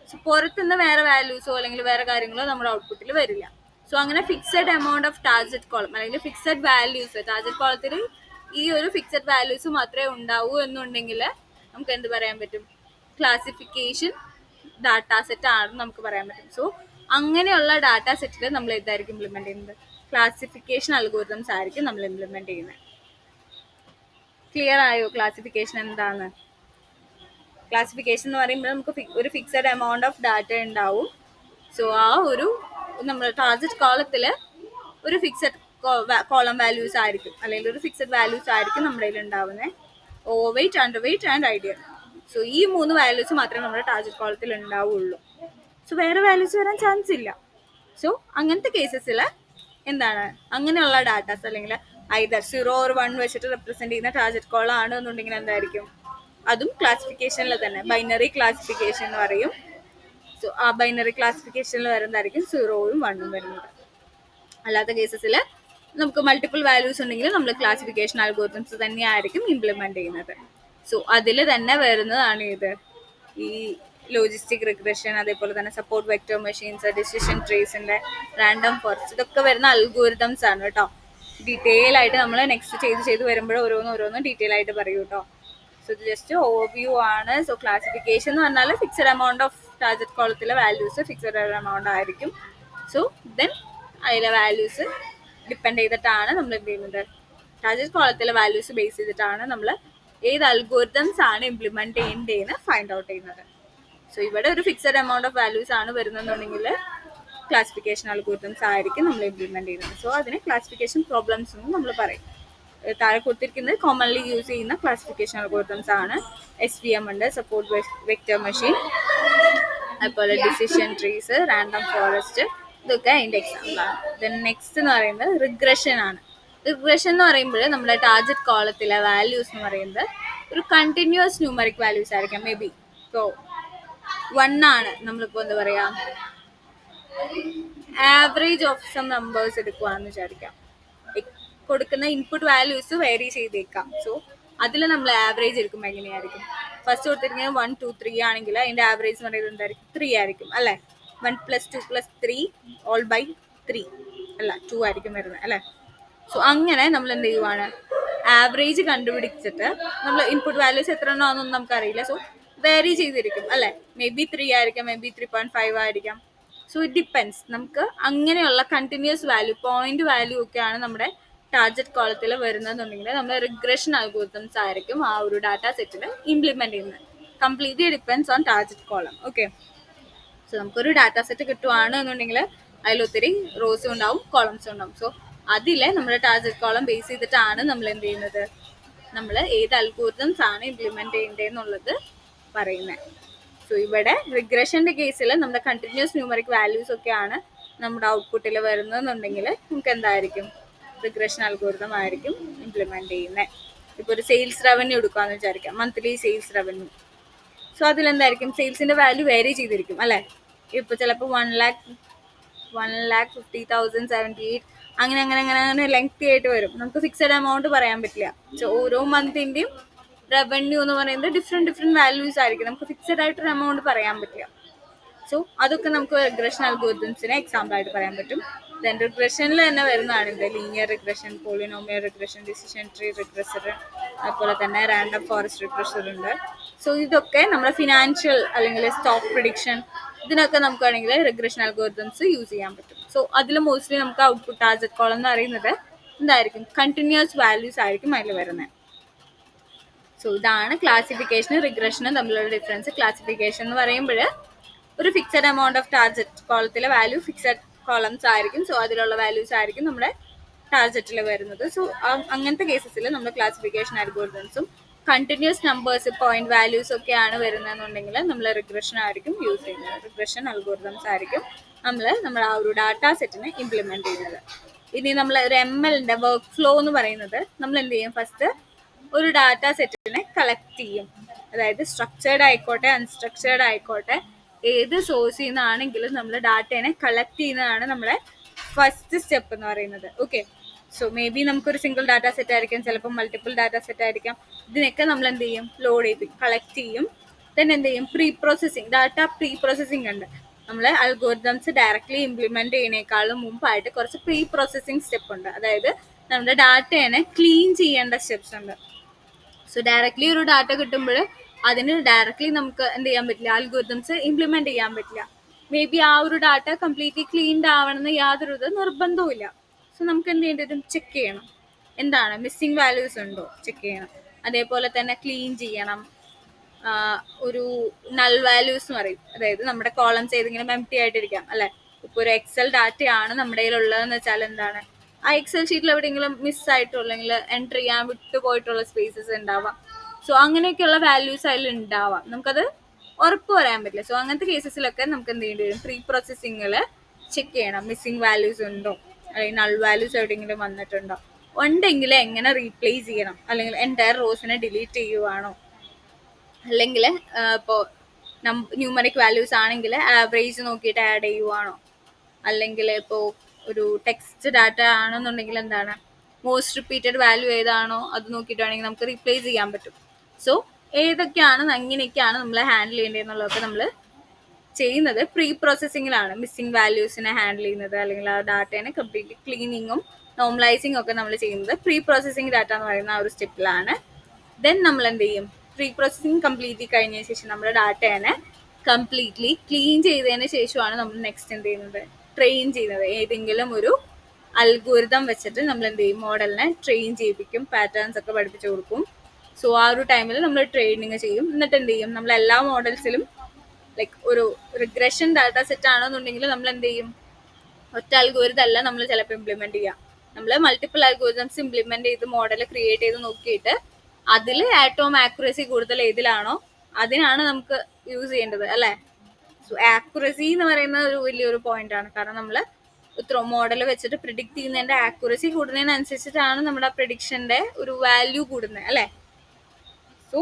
സോ പുറത്തുനിന്ന് വേറെ വാല്യൂസോ അല്ലെങ്കിൽ വേറെ കാര്യങ്ങളോ നമ്മുടെ ഔട്ട്പുട്ടിൽ വരില്ല. സോ അങ്ങനെ fixed amount of target column അല്ലെങ്കിൽ ഫിക്സഡ് വാല്യൂസ്, ടാർഗറ്റ് കോളത്തിൽ ഈ ഒരു ഫിക്സഡ് വാല്യൂസ് മാത്രമേ ഉണ്ടാവൂ എന്നുണ്ടെങ്കിൽ നമുക്ക് എന്ത് പറയാൻ പറ്റും, ക്ലാസിഫിക്കേഷൻ ഡാറ്റാ സെറ്റ് ആണെന്ന് നമുക്ക് പറയാൻ പറ്റും. സോ അങ്ങനെയുള്ള ഡാറ്റാ സെറ്റിൽ നമ്മൾ എന്തായിരിക്കും ഇംപ്ലിമെൻറ്റ് ചെയ്യുന്നത്, ക്ലാസിഫിക്കേഷൻ അൽഗോരിതംസ് ആയിരിക്കും നമ്മൾ ഇംപ്ലിമെൻറ്റ് ചെയ്യുന്നത്. ക്ലിയർ ആയോ ക്ലാസിഫിക്കേഷൻ എന്താണ്? ക്ലാസിഫിക്കേഷൻ എന്ന് പറയുമ്പോൾ നമുക്ക് ഒരു ഫിക്സഡ് എമൗണ്ട് ഓഫ് ഡാറ്റ ഉണ്ടാവും. സോ ആ ഒരു നമ്മുടെ ടാർഗറ്റ് കോളത്തിൽ ഒരു ഫിക്സഡ് കോളം വാല്യൂസ് ആയിരിക്കും, അല്ലെങ്കിൽ ഒരു ഫിക്സഡ് വാല്യൂസ് ആയിരിക്കും നമ്മുടെ കയ്യിൽ ഉണ്ടാവുന്നത്, over weight, under wait and ideal. So ഈ 3 വാല്യൂസ് മാത്രമേ നമ്മുടെ ടാർഗറ്റ് കോളത്തിൽ ഉണ്ടാവുള്ളൂ. സോ വേറെ വാല്യൂസ് വരാൻ ചാൻസ് ഇല്ല. സോ അങ്ങനത്തെ കേസസിൽ എന്താണ്, അങ്ങനെയുള്ള ഡാറ്റാസ് അല്ലെങ്കിൽ ഐദർ 0 or 1 വെച്ചിട്ട് റെപ്രസെൻറ്റ് ചെയ്യുന്ന ടാർഗറ്റ് കോളം ആണ് എന്നുണ്ടെങ്കിൽ എന്തായിരിക്കും, അതും ക്ലാസിഫിക്കേഷനിൽ തന്നെ ബൈനറി ക്ലാസിഫിക്കേഷൻ എന്ന് പറയും. സോ ആ ബൈനറി ക്ലാസിഫിക്കേഷനിൽ വരുന്നതായിരിക്കും 0ഉം 1ഉം വരുന്നത്. അല്ലാത്ത കേസസിൽ നമുക്ക് മൾട്ടിപ്പിൾ വാല്യൂസ് ഉണ്ടെങ്കിൽ നമ്മൾ ക്ലാസിഫിക്കേഷൻ അൽഗോരിതംസ് തന്നെയായിരിക്കും ഇംപ്ലിമെൻറ്റ് ചെയ്യുന്നത്. സോ അതിൽ തന്നെ വരുന്നതാണ് ഇത്, ഈ ലോജിസ്റ്റിക് റിഗ്രഷൻ, അതേപോലെ തന്നെ സപ്പോർട്ട് വെക്ടർ മെഷീൻസ്, ഡിസിഷൻ ട്രീസിൻ്റെ റാൻഡം ഫോറസ്റ്റ്, ഇതൊക്കെ വരുന്ന അൽഗോരിതംസ് ആണ് കേട്ടോ. ഡീറ്റെയിൽ ആയിട്ട് നമ്മൾ നെക്സ്റ്റ് ചെയ്ത് വരുമ്പോൾ ഓരോന്നും ഡീറ്റെയിൽ ആയിട്ട് പറയൂ കേട്ടോ. സോ ഇത് ജസ്റ്റ് ഓവർവ്യൂ ആണ്. സോ ക്ലാസിഫിക്കേഷൻ എന്ന് പറഞ്ഞാൽ ഫിക്സഡ് എമൗണ്ട് ഓഫ് ടാർഗറ്റ് കോളത്തിലെ വാല്യൂസ് ഫിക്സഡ് എമൗണ്ട് ആയിരിക്കും. സോ ദെൻ അതിലെ വാല്യൂസ് ഡിപ്പെൻഡ് ചെയ്തിട്ടാണ് നമ്മൾ എന്ത് ചെയ്യുന്നത്, ടാർഗറ്റ് കോളത്തിലെ വാല്യൂസ് ബേസ് ചെയ്തിട്ടാണ് നമ്മൾ ഏത് അൽഗോരിതംസ് ആണ് ഇംപ്ലിമെൻറ്റ് ചെയ്യേണ്ടതെന്ന് ഫൈൻഡ് ഔട്ട് ചെയ്യുന്നത്. സോ ഇവിടെ ഒരു ഫിക്സഡ് എമൗണ്ട് ഓഫ് വാല്യൂസ് ആണ് വരുന്നതെന്നുണ്ടെങ്കിൽ ക്ലാസിഫിക്കേഷൻ അൽഗോരിതംസ് ആയിരിക്കും നമ്മൾ ഇംപ്ലിമെൻറ്റ് ചെയ്യുന്നത്. സോ അതിന് ക്ലാസിഫിക്കേഷൻ പ്രോബ്ലംസ് എന്ന് നമ്മൾ പറയും. താഴെ കൊടുത്തിരിക്കുന്നത് കോമൺലി യൂസ് ചെയ്യുന്ന ക്ലാസിഫിക്കേഷൻ അൽഗോരിതംസ് ആണ്. SVM ഉണ്ട്, സപ്പോർട്ട് വെക്ടർ മെഷീൻ, അതുപോലെ ഡിസിഷൻ ട്രീസ്, റാൻഡം ഫോറസ്റ്റ്, ഇതൊക്കെ അതിൻ്റെ എക്സാമ്പിളാണ്. ദെൻ നെക്സ്റ്റ് എന്ന് പറയുന്നത് റിഗ്രഷൻ ആണ്. റിഗ്രഷൻ എന്ന് പറയുമ്പോൾ നമ്മുടെ ടാർഗറ്റ് കോളത്തിലെ വാല്യൂസ് എന്ന് പറയുന്നത് ഒരു കണ്ടിന്യൂസ് ന്യൂമറിക് വാല്യൂസ് ആയിരിക്കാം. മേ ബി ഇപ്പോൾ 1 ആണ്, നമ്മളിപ്പോൾ എന്താ പറയുക ആവറേജ് ഓഫ് സം നമ്പേഴ്സ് എടുക്കുകയാണെന്ന് വിചാരിക്കാം. കൊടുക്കുന്ന ഇൻപുട്ട് വാല്യൂസ് വേരി ചെയ്തേക്കാം. സോ അതിൽ നമ്മൾ ആവറേജ് എടുക്കുമ്പോൾ എങ്ങനെയായിരിക്കും, ഫസ്റ്റ് കൊടുത്തിരിക്കുന്നത് 1 2 3 ആണെങ്കിൽ അതിൻ്റെ ആവറേജ് എന്ന് പറയുന്നത് എന്തായിരിക്കും, 3 ആയിരിക്കും അല്ലേ. 1 + 2 + 3 all/3 അല്ല 2 ആയിരിക്കും വരുന്നത് അല്ലേ. സോ അങ്ങനെ നമ്മൾ എന്ത് ചെയ്യുവാണ്, ആവറേജ് കണ്ടുപിടിച്ചിട്ട് നമ്മൾ ഇൻപുട്ട് വാല്യൂസ് എത്ര എണ്ണോ എന്നൊന്നും നമുക്കറിയില്ല. സോ വേരി ചെയ്തിരിക്കും അല്ലേ. മേ ബി 3 ആയിരിക്കാം, മേ ബി 3.5 ആയിരിക്കാം. So it depends. നമുക്ക് അങ്ങനെയുള്ള കണ്ടിന്യൂസ് വാല്യൂ, പോയിന്റ് വാല്യൂ ഒക്കെയാണ് നമ്മുടെ ടാർഗറ്റ് കോളത്തിൽ വരുന്നതെന്നുണ്ടെങ്കിൽ നമ്മൾ റിഗ്രഷൻ അൽഗോരിതംസ് ആയിരിക്കും ആ ഒരു ഡാറ്റ സെറ്റിൽ ഇംപ്ലിമെൻറ്റ് ചെയ്യുന്നത്. Completely depends on target column. Okay, so നമുക്കൊരു ഡാറ്റ സെറ്റ് കിട്ടുവാണ് എന്നുണ്ടെങ്കിൽ അതിലൊത്തിരി റോസും ഉണ്ടാവും, കോളംസും ഉണ്ടാവും. സോ അതിലെ നമ്മുടെ ടാർഗറ്റ് കോളം ബേസ് ചെയ്തിട്ടാണ് നമ്മൾ എന്ത് ചെയ്യുന്നത്, നമ്മൾ ഏത് അൽഗോരിതംസ് ആണ് ഇംപ്ലിമെൻറ്റ് ചെയ്യേണ്ടതെന്നുള്ളത് പറയുന്നത്. സോ ഇവിടെ റിഗ്രഷൻ്റെ കേസിൽ നമ്മുടെ കണ്ടിന്യൂസ് ന്യൂമറിക് വാല്യൂസ് ഒക്കെയാണ് നമ്മുടെ ഔട്ട്പുട്ടിൽ വരുന്നതെന്നുണ്ടെങ്കിൽ നമുക്ക് എന്തായിരിക്കും, റിഗ്രഷൻ അൽഗോരിതം ആയിരിക്കും ഇംപ്ലിമെൻറ്റ് ചെയ്യുന്നത്. ഇപ്പോൾ ഒരു സെയിൽസ് റവന്യൂ എടുക്കാമെന്ന് വിചാരിക്കാം, മന്ത്ലി സെയിൽസ് റവന്യൂ. സോ അതിലെന്തായിരിക്കും സെയിൽസിന്റെ വാല്യൂ വേരി ചെയ്തിരിക്കും അല്ലേ. ഇപ്പോൾ ചിലപ്പോൾ 1,50,078 അങ്ങനെ അങ്ങനെ അങ്ങനെ അങ്ങനെ ലെങ്തി ആയിട്ട് വരും. നമുക്ക് ഫിക്സഡ് എമൗണ്ട് പറയാൻ പറ്റില്ല. സോ ഓരോ മന്തിന്റെയും റവന്യൂ എന്ന് പറയുന്നത് ഡിഫറെന്റ് വാല്യൂസ് ആയിരിക്കും. നമുക്ക് ഫിക്സഡ് ആയിട്ടൊരു എമൗണ്ട് പറയാൻ പറ്റില്ല. സോ അതൊക്കെ നമുക്ക് റിഗ്രഷൻ അൽഗോരിതംസിനെ എക്സാമ്പിൾ ആയിട്ട് പറയാൻ പറ്റും. ദെൻ റിഗ്രഷനിൽ തന്നെ വരുന്നതാണ് ഇത് linear regression, polynomial regression, decision tree regressor, അതുപോലെ തന്നെ റാൻഡം ഫോറസ്റ്റ് റിഗ്രസർ ഉണ്ട്. സോ ഇതൊക്കെ നമ്മുടെ ഫിനാൻഷ്യൽ അല്ലെങ്കിൽ സ്റ്റോക്ക് പ്രിഡിക്ഷൻ ഇതിനൊക്കെ നമുക്ക് വേണമെങ്കിൽ റിഗ്രഷൻ അൽഗോരിതംസ് യൂസ് ചെയ്യാൻ പറ്റും. സോ അതിൽ മോസ്റ്റ്ലി നമുക്ക് ഔട്ട്പുട്ട് ടാർഗറ്റ് കോളം എന്ന് പറയുന്നത് എന്തായിരിക്കും, കണ്ടിന്യൂസ് വാല്യൂസ് ആയിരിക്കും അതിൽ വരുന്നത്. സോ ഇതാണ് ക്ലാസിഫിക്കേഷനും റിഗ്രഷനും തമ്മിലുള്ള ഡിഫറൻസ്. ക്ലാസിഫിക്കേഷൻ എന്ന് പറയുമ്പോൾ ഒരു ഫിക്സഡ് എമൗണ്ട് ഓഫ് ടാർഗറ്റ് കോളത്തിലെ വാല്യൂ ഫിക്സഡ് കോളംസ് ആയിരിക്കും. സോ അതിലുള്ള വാല്യൂസ് ആയിരിക്കും നമ്മുടെ ടാർഗറ്റിൽ വരുന്നത്. സോ അങ്ങനത്തെ കേസസിൽ നമ്മൾ ക്ലാസിഫിക്കേഷൻ അൽഗോരിതംസും കണ്ടിന്യൂസ് നമ്പേഴ്സ് പോയിന്റ് വാല്യൂസ് ഒക്കെയാണ് വരുന്നതെന്നുണ്ടെങ്കിൽ നമ്മൾ റിഗ്രഷൻ ആയിരിക്കും യൂസ് ചെയ്യുന്നത്. റിഗ്രഷൻ അൽഗോരിതംസ് ആയിരിക്കും നമ്മൾ ആ ഒരു ഡാറ്റ സെറ്റിനെ ഇംപ്ലിമെന്റ് ചെയ്യുന്നത്. ഇനി നമ്മൾ ഒരു MLന്റെ വർക്ക് ഫ്ലോ എന്ന് പറയുന്നത് നമ്മൾ എന്ത് ചെയ്യും, ഫസ്റ്റ് ഒരു ഡാറ്റ സെറ്റിനെ കളക്ട് ചെയ്യും. അതായത് സ്ട്രക്ചേർഡ് ആയിക്കോട്ടെ അൺസ്ട്രക്ചേർഡ് ആയിക്കോട്ടെ ഏത് സോഴ്സിൽ നിന്നാണെങ്കിലും നമ്മൾ ഡാറ്റേനെ കളക്ട് ചെയ്യുന്നതാണ് നമ്മുടെ ഫസ്റ്റ് സ്റ്റെപ്പ് എന്ന് പറയുന്നത്. ഓക്കെ, സോ മേ ബി നമുക്കൊരു സിംഗിൾ ഡാറ്റ സെറ്റ് ആയിരിക്കാം, ചിലപ്പോൾ മൾട്ടിപ്പിൾ ഡാറ്റ സെറ്റ് ആയിരിക്കാം. ഇതിനൊക്കെ നമ്മൾ എന്ത് ചെയ്യും, ലോഡ് ചെയ്ത് കളക്ട് ചെയ്യും. ദെൻ എന്ത് ചെയ്യും, pre processing, data pre processing ഉണ്ട്. നമ്മൾ അൽഗോരിതംസ് ഡയറക്റ്റ്ലി ഇംപ്ലിമെന്റ് ചെയ്യുന്നതിനേക്കാളും മുമ്പായിട്ട് കുറച്ച് പ്രീ പ്രോസസ്സിങ് സ്റ്റെപ്പ് ഉണ്ട്. അതായത് നമ്മുടെ ഡാറ്റേനെ ക്ലീൻ ചെയ്യേണ്ട സ്റ്റെപ്സ് ഉണ്ട്. സോ ഡയറക്റ്റ്ലി ഒരു ഡാറ്റ കിട്ടുമ്പോൾ അതിന് ഡയറക്റ്റ്ലി നമുക്ക് എന്ത് ചെയ്യാൻ പറ്റില്ല, അൽഗോരിതംസ് ഇംപ്ലിമെന്റ് ചെയ്യാൻ പറ്റില്ല. മേ ബി ആ ഒരു ഡാറ്റ കംപ്ലീറ്റ്ലി ക്ലീൻഡ് ആവണമെന്ന് യാതൊരു നിർബന്ധവും ഇല്ല. സോ നമുക്ക് എന്ത് ചെയ്യേണ്ടി വരും, ചെക്ക് ചെയ്യണം എന്താണ് മിസ്സിംഗ് വാല്യൂസ് ഉണ്ടോ, ചെക്ക് ചെയ്യണം. അതേപോലെ തന്നെ ക്ലീൻ ചെയ്യണം. ഒരു നൾ വാല്യൂസ് എന്ന് പറയും, അതായത് നമ്മുടെ കോളംസ് ഏതെങ്കിലും എംപ്റ്റി ആയിട്ടിരിക്കാം അല്ലെ. ഇപ്പോൾ ഒരു എക്സൽ ഡാറ്റയാണ് നമ്മുടെ കയ്യിലുള്ളതെന്ന് വെച്ചാൽ എന്താണ്, ആ എക്സൽ ഷീറ്റിൽ എവിടെയെങ്കിലും മിസ്സായിട്ടോ അല്ലെങ്കിൽ എൻട്രി ചെയ്യാൻ വിട്ടുപോയിട്ടുള്ള സ്പേസസ് ഉണ്ടാവാം. സോ അങ്ങനെയൊക്കെയുള്ള വാല്യൂസ് അതിൽ ഉണ്ടാവാം, നമുക്കത് ഉറപ്പ് പറയാൻ പറ്റില്ല. സോ അങ്ങനത്തെ കേസസിലൊക്കെ നമുക്ക് എന്ത് ചെയ്യേണ്ടി വരും, പ്രീ പ്രോസസ്സിങ്ങിൽ ചെക്ക് ചെയ്യണം മിസ്സിംഗ് വാല്യൂസ് ഉണ്ടോ, അല്ലെങ്കിൽ നൾ വാല്യൂസ് എവിടെയെങ്കിലും വന്നിട്ടുണ്ടോ, ഉണ്ടെങ്കിൽ എങ്ങനെ റീപ്ലേസ് ചെയ്യണം, അല്ലെങ്കിൽ എൻ്റയർ റോസിനെ ഡിലീറ്റ് ചെയ്യുവാണോ, അല്ലെങ്കിൽ ഇപ്പോൾ ന്യൂമറിക് വാല്യൂസ് ആണെങ്കിൽ ആവറേജ് നോക്കിയിട്ട് ആഡ് ചെയ്യുവാണോ, അല്ലെങ്കിൽ ഇപ്പോൾ ഒരു ടെക്സ്റ്റ് ഡാറ്റ ആണെന്നുണ്ടെങ്കിൽ എന്താണ് മോസ്റ്റ് റിപ്പീറ്റഡ് വാല്യൂ ഏതാണോ അത് നോക്കിയിട്ടാണെങ്കിൽ നമുക്ക് റീപ്ലേസ് ചെയ്യാൻ പറ്റും. സോ ഏതൊക്കെയാണ് അങ്ങനെയൊക്കെയാണ് നമ്മൾ ഹാൻഡിൽ ചെയ്യേണ്ടതെന്നുള്ളതൊക്കെ നമ്മൾ ചെയ്യുന്നത് പ്രീ പ്രോസസ്സിങ്ങിലാണ്. മിസ്സിംഗ് വാല്യൂസിനെ ഹാൻഡിൽ ചെയ്യുന്നത് അല്ലെങ്കിൽ ആ ഡാറ്റേനെ കംപ്ലീറ്റ്ലി ക്ലീനിങ്ങും നോർമലൈസിങ്ങും ഒക്കെ നമ്മൾ ചെയ്യുന്നത് പ്രീ പ്രോസസ്സിങ് ഡാറ്റ എന്ന് പറയുന്ന ആ ഒരു സ്റ്റെപ്പിലാണ്. ദെൻ നമ്മൾ എന്ത് ചെയ്യും, പ്രീ പ്രോസസ്സിങ് കംപ്ലീറ്റ്ലി കഴിഞ്ഞതിന് ശേഷം നമ്മുടെ ഡാറ്റേനെ കംപ്ലീറ്റ്ലി ക്ലീൻ ചെയ്തതിന് ശേഷമാണ് നമ്മൾ നെക്സ്റ്റ് എന്ത് ചെയ്യുന്നത്, ട്രെയിൻ ചെയ്യുന്നത്. ഏതെങ്കിലും ഒരു അൽഗോരിതം വെച്ചിട്ട് നമ്മൾ എന്ത് ചെയ്യും, മോഡലിനെ ട്രെയിൻ ചെയ്യിപ്പിക്കും, പാറ്റേൺസ് ഒക്കെ പഠിപ്പിച്ചു കൊടുക്കും. സോ ആ ഒരു ടൈമിൽ നമ്മൾ ട്രെയിനിങ് ചെയ്യും. എന്നിട്ട് എന്ത് ചെയ്യും, നമ്മൾ എല്ലാ മോഡൽസിലും ലൈക്ക് ഒരു റിഗ്രഷൻ ഡാറ്റ സെറ്റ് ആണെന്നുണ്ടെങ്കിൽ നമ്മൾ എന്ത് ചെയ്യും, ഒറ്റ അൽഗോരിതം അല്ല നമ്മൾ ചിലപ്പോൾ ഇംപ്ലിമെന്റ് ചെയ്യാം. നമ്മൾ മൾട്ടിപ്പിൾ അൽഗോരിതംസ് ഇംപ്ലിമെന്റ് ചെയ്ത് മോഡൽ ക്രിയേറ്റ് ചെയ്ത് നോക്കിയിട്ട് അതിൽ ഏറ്റവും ആക്യുറസി കൂടുതൽ ഏതിലാണോ അതിനാണ് നമുക്ക് യൂസ് ചെയ്യേണ്ടത് അല്ലേ. സോ ആക്യുറസി എന്ന് പറയുന്ന ഒരു വലിയൊരു പോയിന്റ് ആണ്. കാരണം നമ്മൾ ഇത്ര മോഡൽ വെച്ചിട്ട് പ്രിഡിക്റ്റ് ചെയ്യുന്നതിന്റെ ആക്യുറസി കൂടുന്നതിനനുസരിച്ചിട്ടാണ് നമ്മുടെ പ്രിഡിക്ഷന്റെ ഒരു വാല്യൂ കൂടുന്നത് അല്ലേ. സോ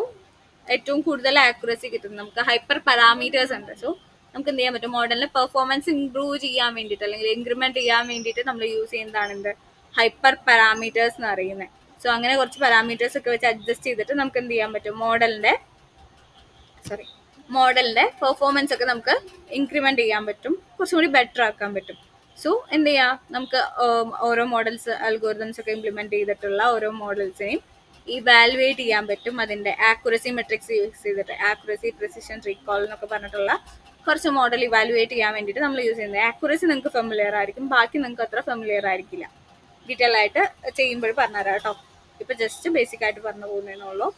ഏറ്റവും കൂടുതൽ ആക്യുറസി കിട്ടും നമുക്ക്. ഹൈപ്പർ പാരാമീറ്റേഴ്സ് ഉണ്ട്. സോ നമുക്ക് എന്ത് ചെയ്യാൻ പറ്റും, മോഡലിന്റെ പെർഫോമൻസ് ഇംപ്രൂവ് ചെയ്യാൻ വേണ്ടിയിട്ട് അല്ലെങ്കിൽ ഇൻക്രിമെന്റ് ചെയ്യാൻ വേണ്ടിയിട്ട് നമ്മൾ യൂസ് ചെയ്യുന്നതാണ് എന്ത്, ഹൈപ്പർ പാരാമീറ്റേഴ്സ് എന്ന് പറയുന്നത്. സോ അങ്ങനെ കുറച്ച് പാരാമീറ്റേഴ്സ് ഒക്കെ വെച്ച് അഡ്ജസ്റ്റ് ചെയ്തിട്ട് നമുക്ക് എന്ത് ചെയ്യാൻ പറ്റും, മോഡലിന്റെ പെർഫോമൻസ് ഒക്കെ നമുക്ക് ഇൻക്രിമെന്റ് ചെയ്യാൻ പറ്റും, കുറച്ചും കൂടി ബെറ്റർ ആക്കാൻ പറ്റും. സോ എന്ത് ചെയ്യാം, നമുക്ക് ഓരോ മോഡൽസ് അൽഗോരിതംസ് ഒക്കെ ഇംപ്ലിമെന്റ് ചെയ്തിട്ടുള്ള ഓരോ മോഡൽസിനെയും ഇവാലുവേറ്റ് ചെയ്യാൻ പറ്റും. അതിന്റെ ആക്യുറസി മെട്രിക്സ് യൂസ് ചെയ്തിട്ട് ആക്യുറസി, പ്രിസിഷൻ, റീകോൾ എന്നൊക്കെ പറഞ്ഞിട്ടുള്ള കുറച്ച് മോഡൽ ഇവാലുവേറ്റ് ചെയ്യാൻ വേണ്ടിയിട്ട് നമ്മൾ യൂസ് ചെയ്യുന്നത്. ആക്യുറസി നിങ്ങൾക്ക് ഫെമിലിയർ ആയിരിക്കും, ബാക്കി നിങ്ങൾക്ക് അത്ര ഫെമിലിയർ ആയിരിക്കില്ല. ഡീറ്റെയിൽ ആയിട്ട് ചെയ്യുമ്പോൾ പറഞ്ഞുതരാം കേട്ടോ. ഇപ്പൊ ജസ്റ്റ് ബേസിക് ആയിട്ട് പറഞ്ഞു പോകുന്നതിനുള്ളൂ.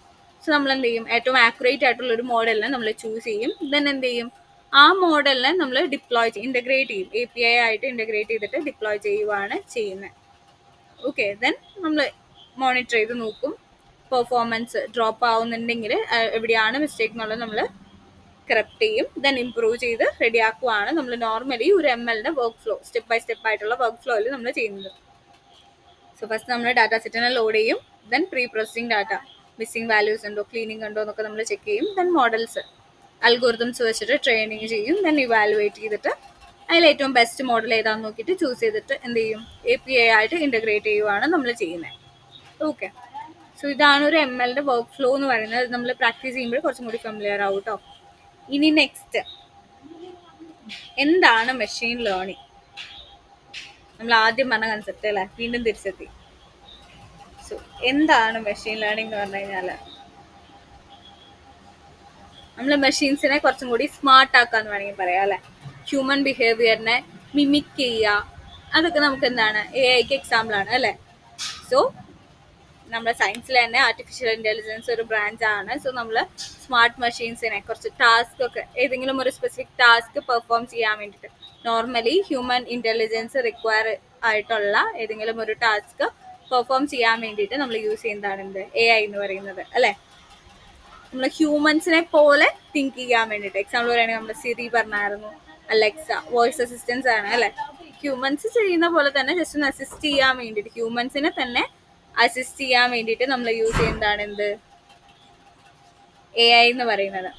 സോ നമ്മൾ എന്ത് ചെയ്യും, ഏറ്റവും ആക്യുറേറ്റ് ആയിട്ടുള്ള ഒരു മോഡലിനെ നമ്മൾ ചൂസ് ചെയ്യും. ദെൻ എന്ത് ചെയ്യും, ആ മോഡലിനെ നമ്മൾ ഡിപ്ലോയ് ചെയ്യും, ഇന്റഗ്രേറ്റ് ചെയ്യും, API ആയിട്ട് ഇന്റഗ്രേറ്റ് ചെയ്തിട്ട് ഡിപ്ലോയ് ചെയ്യുവാണ് ചെയ്യുന്നത്. ഓക്കെ, ദെൻ നമ്മൾ മോണിറ്റർ ചെയ്ത് നോക്കും. പെർഫോമൻസ് ഡ്രോപ്പ് ആവുന്നുണ്ടെങ്കിൽ എവിടെയാണ് മിസ്റ്റേക്ക് എന്നുള്ളത് നമ്മൾ കറക്റ്റ് ചെയ്യും. ദെൻ ഇംപ്രൂവ് ചെയ്ത് റെഡിയാക്കുവാണ് നമ്മൾ നോർമലി ഒരു MLന്റെ workflow, step by step ആയിട്ടുള്ള വർക്ക് ഫ്ലോയിൽ നമ്മൾ ചെയ്യുന്നത്. സോ ഫസ്റ്റ് നമ്മൾ ഡാറ്റ സെറ്റിനെ ലോഡ് ചെയ്യും, then preprocessing data missing values ഉണ്ടോ ക്ലീനിങ് ഉണ്ടോ എന്നൊക്കെ നമ്മൾ ചെക്ക് ചെയ്യും, ദെൻ മോഡൽസ് അൽഗോരിതംസ് വെച്ചിട്ട് ട്രെയിനിങ് ചെയ്യും, ദെൻ ഇവാലുവേറ്റ് ചെയ്തിട്ട് അതിൽ ഏറ്റവും ബെസ്റ്റ് മോഡൽ ഏതാണെന്ന് നോക്കിയിട്ട് ചൂസ് ചെയ്തിട്ട് എന്ത് ചെയ്യും, API ആയിട്ട് ഇൻ്റഗ്രേറ്റ് ചെയ്യുവാണ് നമ്മൾ ചെയ്യുന്നത്. ഓക്കെ, സോ ഇതാണ് ഒരു MLന്റെ വർക്ക് ഫ്ലോ എന്ന് പറയുന്നത്. നമ്മൾ പ്രാക്ടീസ് ചെയ്യുമ്പോൾ കുറച്ചും കൂടി ഫെമിലിയർ ആവും കേട്ടോ. ഇനി നെക്സ്റ്റ് എന്താണ് മെഷീൻ ലേണിംഗ്? നമ്മൾ ആദ്യം പറഞ്ഞ കൺസെപ്റ്റ് അല്ലേ, വീണ്ടും തിരിച്ചെത്തി. സോ എന്താണ് മെഷീൻ ലേണിംഗ് എന്ന് പറഞ്ഞു കഴിഞ്ഞാൽ നമ്മൾ മെഷീൻസിനെ കുറച്ചും കൂടി സ്മാർട്ട് ആക്കാന്ന് വേണമെങ്കിൽ പറയാം അല്ലെ. ഹ്യൂമൻ ബിഹേവിയറിനെ മിമിക് ചെയ്യുക, അതൊക്കെ നമുക്ക് എന്താണ് AIക്ക് എക്സാമ്പിൾ ആണ് അല്ലേ. സോ നമ്മുടെ സയൻസിൽ തന്നെ ആർട്ടിഫിഷ്യൽ ഇന്റലിജൻസ് ഒരു ബ്രാഞ്ച് ആണ്. സോ നമ്മൾ സ്മാർട്ട് മെഷീൻസിനെ കുറച്ച് ടാസ്ക് ഒക്കെ ഏതെങ്കിലും ഒരു സ്പെസിഫിക് ടാസ്ക് പെർഫോം ചെയ്യാൻ വേണ്ടിയിട്ട് നോർമലി ഹ്യൂമൻ ഇന്റലിജൻസ് റിക്വയർ ആയിട്ടുള്ള ഏതെങ്കിലും ഒരു ടാസ്ക് പെർഫോം ചെയ്യാൻ വേണ്ടിയിട്ട് നമ്മൾ യൂസ് ചെയ്യുന്നതാണ് എന്ത് AI എന്ന് പറയുന്നത് അല്ലേ. നമ്മൾ ഹ്യൂമൻസിനെ പോലെ തിങ്ക് ചെയ്യാൻ വേണ്ടിയിട്ട് എക്സാമ്പിൾ പറയുകയാണെങ്കിൽ നമ്മൾ സിറി പറഞ്ഞായിരുന്നു, അലക്സ വോയിസ് അസിസ്റ്റൻസ് ആണ് അല്ലേ. ഹ്യൂമൻസ് ചെയ്യുന്ന പോലെ തന്നെ ജസ്റ്റ് ഒന്ന് അസിസ്റ്റ് ചെയ്യാൻ വേണ്ടിയിട്ട് ഹ്യൂമൻസിനെ തന്നെ അസിസ്റ്റ് ചെയ്യാൻ വേണ്ടിയിട്ട് നമ്മൾ യൂസ് ചെയ്യുന്നതാണ് എന്ത് AI എന്ന് പറയുന്നത്.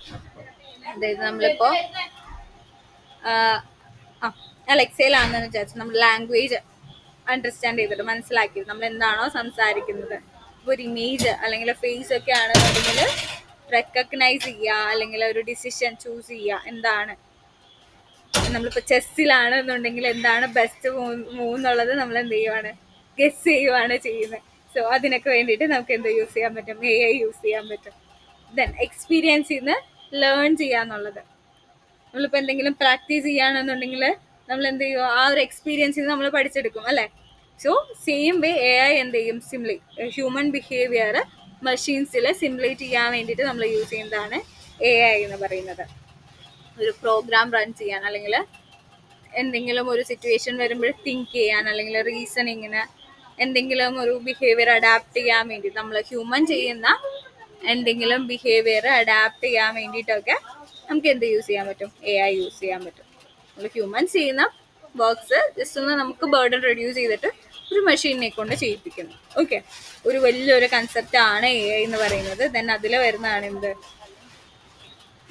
അതായത് നമ്മളിപ്പോൾ അലക്സയിലാണെന്ന് വിചാരിച്ചു നമ്മൾ ലാംഗ്വേജ് അണ്ടർസ്റ്റാൻഡ് ചെയ്തിട്ട് മനസ്സിലാക്കിയത് നമ്മൾ എന്താണോ സംസാരിക്കുന്നത്, ഇപ്പോൾ ഒരു ഇമേജ് അല്ലെങ്കിൽ ഫേസ് ഒക്കെ ആണെന്നുണ്ടെങ്കിൽ റെക്കഗ്നൈസ് ചെയ്യുക, അല്ലെങ്കിൽ ഒരു ഡിസിഷൻ ചൂസ് ചെയ്യുക, എന്താണ് നമ്മളിപ്പോൾ ചെസ്സിലാണ് എന്നുണ്ടെങ്കിൽ എന്താണ് ബെസ്റ്റ് മൂവ് എന്നുള്ളത് നമ്മൾ എന്ത് ചെയ്യുവാണ്, ഗസ് ചെയ്യുവാണ് ചെയ്യുന്നത്. സോ അതിനൊക്കെ വേണ്ടിയിട്ട് നമുക്ക് എന്ത് യൂസ് ചെയ്യാൻ പറ്റും, AI യൂസ് ചെയ്യാൻ പറ്റും. ദെൻ എക്സ്പീരിയൻസിൽ നിന്ന് ലേൺ ചെയ്യാന്നുള്ളത്, നമ്മളിപ്പോൾ എന്തെങ്കിലും പ്രാക്ടീസ് ചെയ്യുകയാണെന്നുണ്ടെങ്കിൽ നമ്മൾ എന്ത് ചെയ്യുക, ആ ഒരു എക്സ്പീരിയൻസിൽ നിന്ന് നമ്മൾ പഠിച്ചെടുക്കും അല്ലേ. സോ സെയിം വേ AI എന്ത് ചെയ്യും, ഹ്യൂമൻ ബിഹേവിയർ മെഷീൻസിൽ സിമുലേറ്റ് ചെയ്യാൻ വേണ്ടിയിട്ട് നമ്മൾ യൂസ് ചെയ്യുന്നതാണ് AI എന്ന് പറയുന്നത്. ഒരു പ്രോഗ്രാം റൺ ചെയ്യാൻ, അല്ലെങ്കിൽ എന്തെങ്കിലും ഒരു സിറ്റുവേഷൻ വരുമ്പോൾ തിങ്ക് ചെയ്യാൻ, അല്ലെങ്കിൽ റീസണിങ്ങിന് എന്തെങ്കിലും ഒരു ബിഹേവിയർ അഡാപ്റ്റ് ചെയ്യാൻ വേണ്ടി നമ്മൾ ഹ്യൂമൻ ചെയ്യുന്ന എന്തെങ്കിലും ബിഹേവിയർ അഡാപ്റ്റ് ചെയ്യാൻ വേണ്ടിയിട്ടൊക്കെ നമുക്ക് എന്ത് യൂസ് ചെയ്യാൻ പറ്റും, AI യൂസ് ചെയ്യാൻ പറ്റും. നമ്മൾ ഹ്യൂമൻസ് ചെയ്യുന്ന വർക്ക്സ് ജസ്റ്റ് ഒന്ന് നമുക്ക് ബർഡൻ റെഡ്യൂസ് ചെയ്തിട്ട് ഒരു മെഷീനെ കൊണ്ട് ചെയ്യിപ്പിക്കുന്നു. ഓക്കെ, ഒരു വലിയൊരു കൺസെപ്റ്റ് ആണ് AI എന്ന് പറയുന്നത്. ദെൻ അതിൽ വരുന്നതാണ് എന്ത്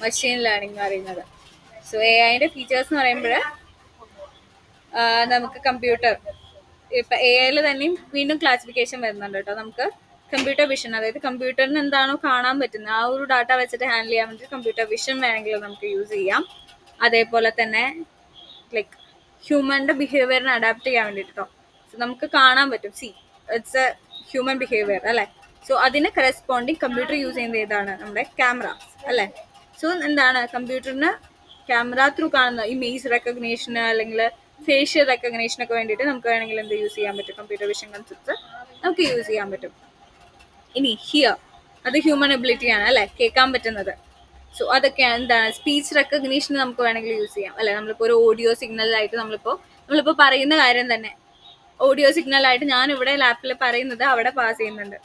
മെഷീൻ ലേണിംഗ് എന്ന് പറയുന്നത്. സോ AIന്റെ ഫീച്ചേഴ്സ് എന്ന് പറയുമ്പോൾ നമുക്ക് കമ്പ്യൂട്ടർ ഇപ്പം AI തന്നെയും വീണ്ടും ക്ലാസിഫിക്കേഷൻ വരുന്നുണ്ട് കേട്ടോ. നമുക്ക് കമ്പ്യൂട്ടർ വിഷൻ, അതായത് കമ്പ്യൂട്ടറിന് എന്താണോ കാണാൻ പറ്റുന്നത് ആ ഒരു ഡാറ്റ വെച്ചിട്ട് ഹാൻഡിൽ ചെയ്യാൻ വേണ്ടി കമ്പ്യൂട്ടർ വിഷൻ വേണമെങ്കിൽ നമുക്ക് യൂസ് ചെയ്യാം. അതേപോലെ തന്നെ ലൈക്ക് ഹ്യൂമൻ്റെ ബിഹേവിയറിനെ അഡാപ്റ്റ് ചെയ്യാൻ വേണ്ടിയിട്ട് കേട്ടോ. സോ നമുക്ക് കാണാൻ പറ്റും, ഇറ്റ്സ് എ ഹ്യൂമൻ ബിഹേവിയർ അല്ലേ. സോ അതിന് കറസ്പോണ്ടിങ് കമ്പ്യൂട്ടർ യൂസ് ചെയ്യുന്നത് ഏതാണ്, നമ്മുടെ ക്യാമറ അല്ലേ. സോ എന്താണ് കമ്പ്യൂട്ടറിന് ക്യാമറ ത്രൂ കാണുന്ന ഇമേജ് റെക്കഗ്നേഷന് അല്ലെങ്കിൽ ഫേഷ്യൽ റെക്കഗ്നേഷനൊക്കെ വേണ്ടിയിട്ട് നമുക്ക് വേണമെങ്കിൽ എന്ത് യൂസ് ചെയ്യാൻ പറ്റും, കമ്പ്യൂട്ടർ വിഷൻ കൺസെപ്റ്റ്സ് നമുക്ക് യൂസ് ചെയ്യാൻ പറ്റും. ഇനി ഹിയർ അത് ഹ്യൂമൻ എബിലിറ്റി ആണ് അല്ലേ, കേൾക്കാൻ പറ്റുന്നത്. സോ അതൊക്കെ എന്താണ് സ്പീച്ച് റെക്കഗ്നീഷൻ നമുക്ക് വേണമെങ്കിൽ യൂസ് ചെയ്യാം അല്ലെ. നമ്മളിപ്പോൾ ഒരു ഓഡിയോ സിഗ്നലായിട്ട് നമ്മളിപ്പോൾ പറയുന്ന കാര്യം തന്നെ ഓഡിയോ സിഗ്നലായിട്ട് ഞാൻ ഇവിടെ ലാപ്പിൽ പറയുന്നത് അവിടെ പാസ് ചെയ്യുന്നുണ്ട്.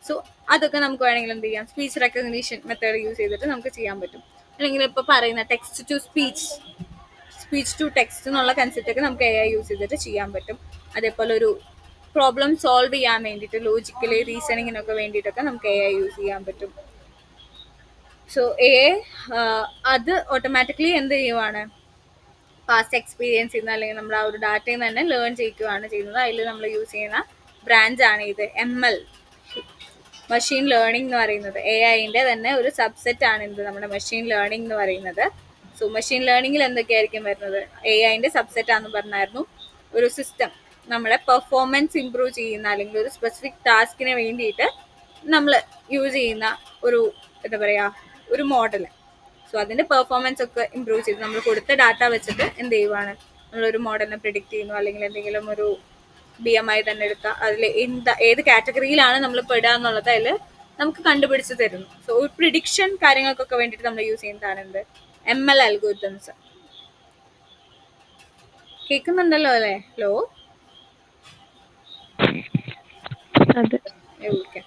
സോ അതൊക്കെ നമുക്ക് വേണമെങ്കിൽ എന്ത് ചെയ്യാം, സ്പീച്ച് റെക്കഗ്നീഷൻ മെത്തേഡ് യൂസ് ചെയ്തിട്ട് നമുക്ക് ചെയ്യാൻ പറ്റും. അല്ലെങ്കിൽ ഇപ്പോൾ പറയുന്ന text to speech to text എന്നുള്ള കൺസെപ്റ്റ് ഒക്കെ നമുക്ക് AI യൂസ് ചെയ്തിട്ട് ചെയ്യാൻ പറ്റും. അതേപോലെ ഒരു പ്രോബ്ലം സോൾവ് ചെയ്യാൻ വേണ്ടിയിട്ട് ലോജിക്കലി റീസണിങ്ങിനൊക്കെ വേണ്ടിയിട്ടൊക്കെ നമുക്ക് AI യൂസ് ചെയ്യാൻ പറ്റും. സോ AI അത് ഓട്ടോമാറ്റിക്കലി എന്ത് ചെയ്യുവാണ്, പാസ്റ്റ് എക്സ്പീരിയൻസ് ചെയ്യുന്ന അല്ലെങ്കിൽ നമ്മൾ ആ ഒരു ഡാറ്റയിൽ നിന്ന് തന്നെ ലേൺ ചെയ്യിക്കുകയാണ് ചെയ്യുന്നത്. അതിൽ നമ്മൾ യൂസ് ചെയ്യുന്ന ബ്രാഞ്ചാണ് ഇത് ML, മെഷീൻ ലേണിംഗ് എന്ന് പറയുന്നത്. AIന്റെ തന്നെ ഒരു സബ്സെറ്റ് ആണ് ഇത് നമ്മുടെ മെഷീൻ ലേണിംഗ് എന്ന് പറയുന്നത്. സോ മെഷീൻ ലേണിംഗിൽ എന്തൊക്കെയായിരിക്കും വരുന്നത്, AIന്റെ സബ്സെറ്റ് ആണെന്ന് പറഞ്ഞായിരുന്നു. ഒരു സിസ്റ്റം നമ്മളെ പെർഫോമൻസ് ഇംപ്രൂവ് ചെയ്യുന്ന അല്ലെങ്കിൽ ഒരു സ്പെസിഫിക് ടാസ്കിന് വേണ്ടിയിട്ട് നമ്മൾ യൂസ് ചെയ്യുന്ന ഒരു എന്താ പറയുക ഒരു മോഡൽ. സോ അതിൻ്റെ പെർഫോമൻസ് ഒക്കെ ഇമ്പ്രൂവ് ചെയ്ത് നമ്മൾ കൊടുത്ത ഡാറ്റ വെച്ചിട്ട് എന്ത് ചെയ്യുവാണ്, നമ്മളൊരു മോഡലിനെ പ്രിഡിക്റ്റ് ചെയ്യുന്നു, അല്ലെങ്കിൽ എന്തെങ്കിലും ഒരു BMI തന്നെ എടുക്കുക, അതിൽ ഏത് കാറ്റഗറിയിലാണ് നമ്മൾ പെടുക എന്നുള്ളത് അതിൽ നമുക്ക് കണ്ടുപിടിച്ച് തരുന്നു. സോ ഒരു പ്രിഡിക്ഷൻ കാര്യങ്ങൾക്കൊക്കെ വേണ്ടിയിട്ട് നമ്മൾ യൂസ് ചെയ്യുന്നതാണ് എന്ത് ML അൽഗോരിതംസ്. കേൾക്കുന്നുണ്ടല്ലോ അല്ലേ? Hello, okay.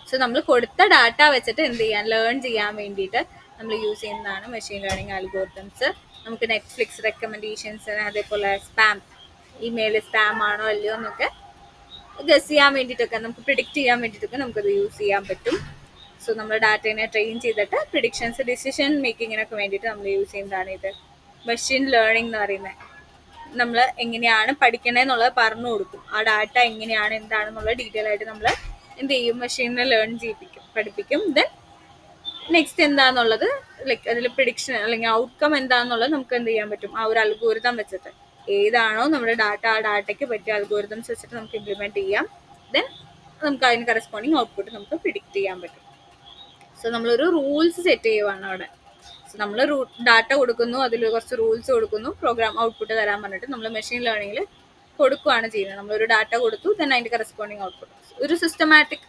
സോ നമ്മൾ കൊടുത്ത ഡാറ്റ വെച്ചിട്ട് എന്ത് ചെയ്യാൻ, ലേൺ ചെയ്യാൻ വേണ്ടിയിട്ട് നമ്മൾ യൂസ് ചെയ്യുന്നതാണ് മെഷീൻ ലേണിംഗ് അൽഗോരിതംസ്. നമുക്ക് നെറ്റ്ഫ്ലിക്സ് റെക്കമെൻഡേഷൻസ്, അതേപോലെ സ്പാം, ഇമെയിൽ സ്പാം ആണോ അല്ലയോ എന്നൊക്കെ ഗസ് ചെയ്യാൻ വേണ്ടിയിട്ടൊക്കെ നമുക്ക് പ്രിഡിക്റ്റ് ചെയ്യാൻ വേണ്ടിയിട്ടൊക്കെ നമുക്കത് യൂസ് ചെയ്യാൻ പറ്റും. സോ നമ്മൾ ഡാറ്റേനെ ട്രെയിൻ ചെയ്തിട്ട് പ്രിഡിക്ഷൻസ് ഡിസിഷൻ മേക്കിങ്ങിനൊക്കെ വേണ്ടിയിട്ട് നമ്മൾ യൂസ് ചെയ്യുന്നതാണ് ഇത് മെഷീൻ ലേണിംഗ് എന്ന് പറയുന്നത്. നമ്മൾ എങ്ങനെയാണ് പഠിക്കണേന്നുള്ളത് പറഞ്ഞു കൊടുക്കും. ആ ഡാറ്റ എങ്ങനെയാണ് എന്താണെന്നുള്ള ഡീറ്റെയിൽ ആയിട്ട് നമ്മൾ എന്ത് ചെയ്യും, മെഷീനെ ലേൺ ചെയ്യിപ്പിക്കും, പഠിപ്പിക്കും. ദെൻ നെക്സ്റ്റ് എന്താണെന്നുള്ളത് ലൈക്ക് അതിൽ പ്രിഡിക്ഷൻ അല്ലെങ്കിൽ ഔട്ട്കം എന്താണെന്നുള്ളത് നമുക്ക് എന്ത് ചെയ്യാൻ പറ്റും, ആ ഒരു അൽഗോരിതം വെച്ചിട്ട് ഏതാണോ നമ്മുടെ ഡാറ്റ, ആ ഡാറ്റയ്ക്ക് പറ്റിയ അൽഗോരിതംസ് വെച്ചിട്ട് നമുക്ക് ഇംപ്ലിമെൻറ്റ് ചെയ്യാം. ദെൻ നമുക്ക് അതിന് കറസ്പോണ്ടിങ് ഔട്ട്പുട്ട് നമുക്ക് പ്രിഡിക്റ്റ് ചെയ്യാൻ പറ്റും. സോ നമ്മളൊരു റൂൾസ് സെറ്റ് ചെയ്യുവാണ് അവിടെ. സോ നമ്മൾ ഡാറ്റ കൊടുക്കുന്നു, അതിൽ കുറച്ച് റൂൾസ് കൊടുക്കുന്നു, പ്രോഗ്രാം ഔട്ട്പുട്ട് തരാൻ പറഞ്ഞിട്ട് നമ്മൾ മെഷീൻ ലേണിങ്ങിൽ കൊടുക്കുകയാണ് ചെയ്യുന്നത്. നമ്മളൊരു ഡാറ്റ കൊടുത്തു, ദെൻ അതിൻ്റെ കറസ്പോണ്ടിങ് ഔട്ട്പുട്ട്. ഒരു സിസ്റ്റമാറ്റിക്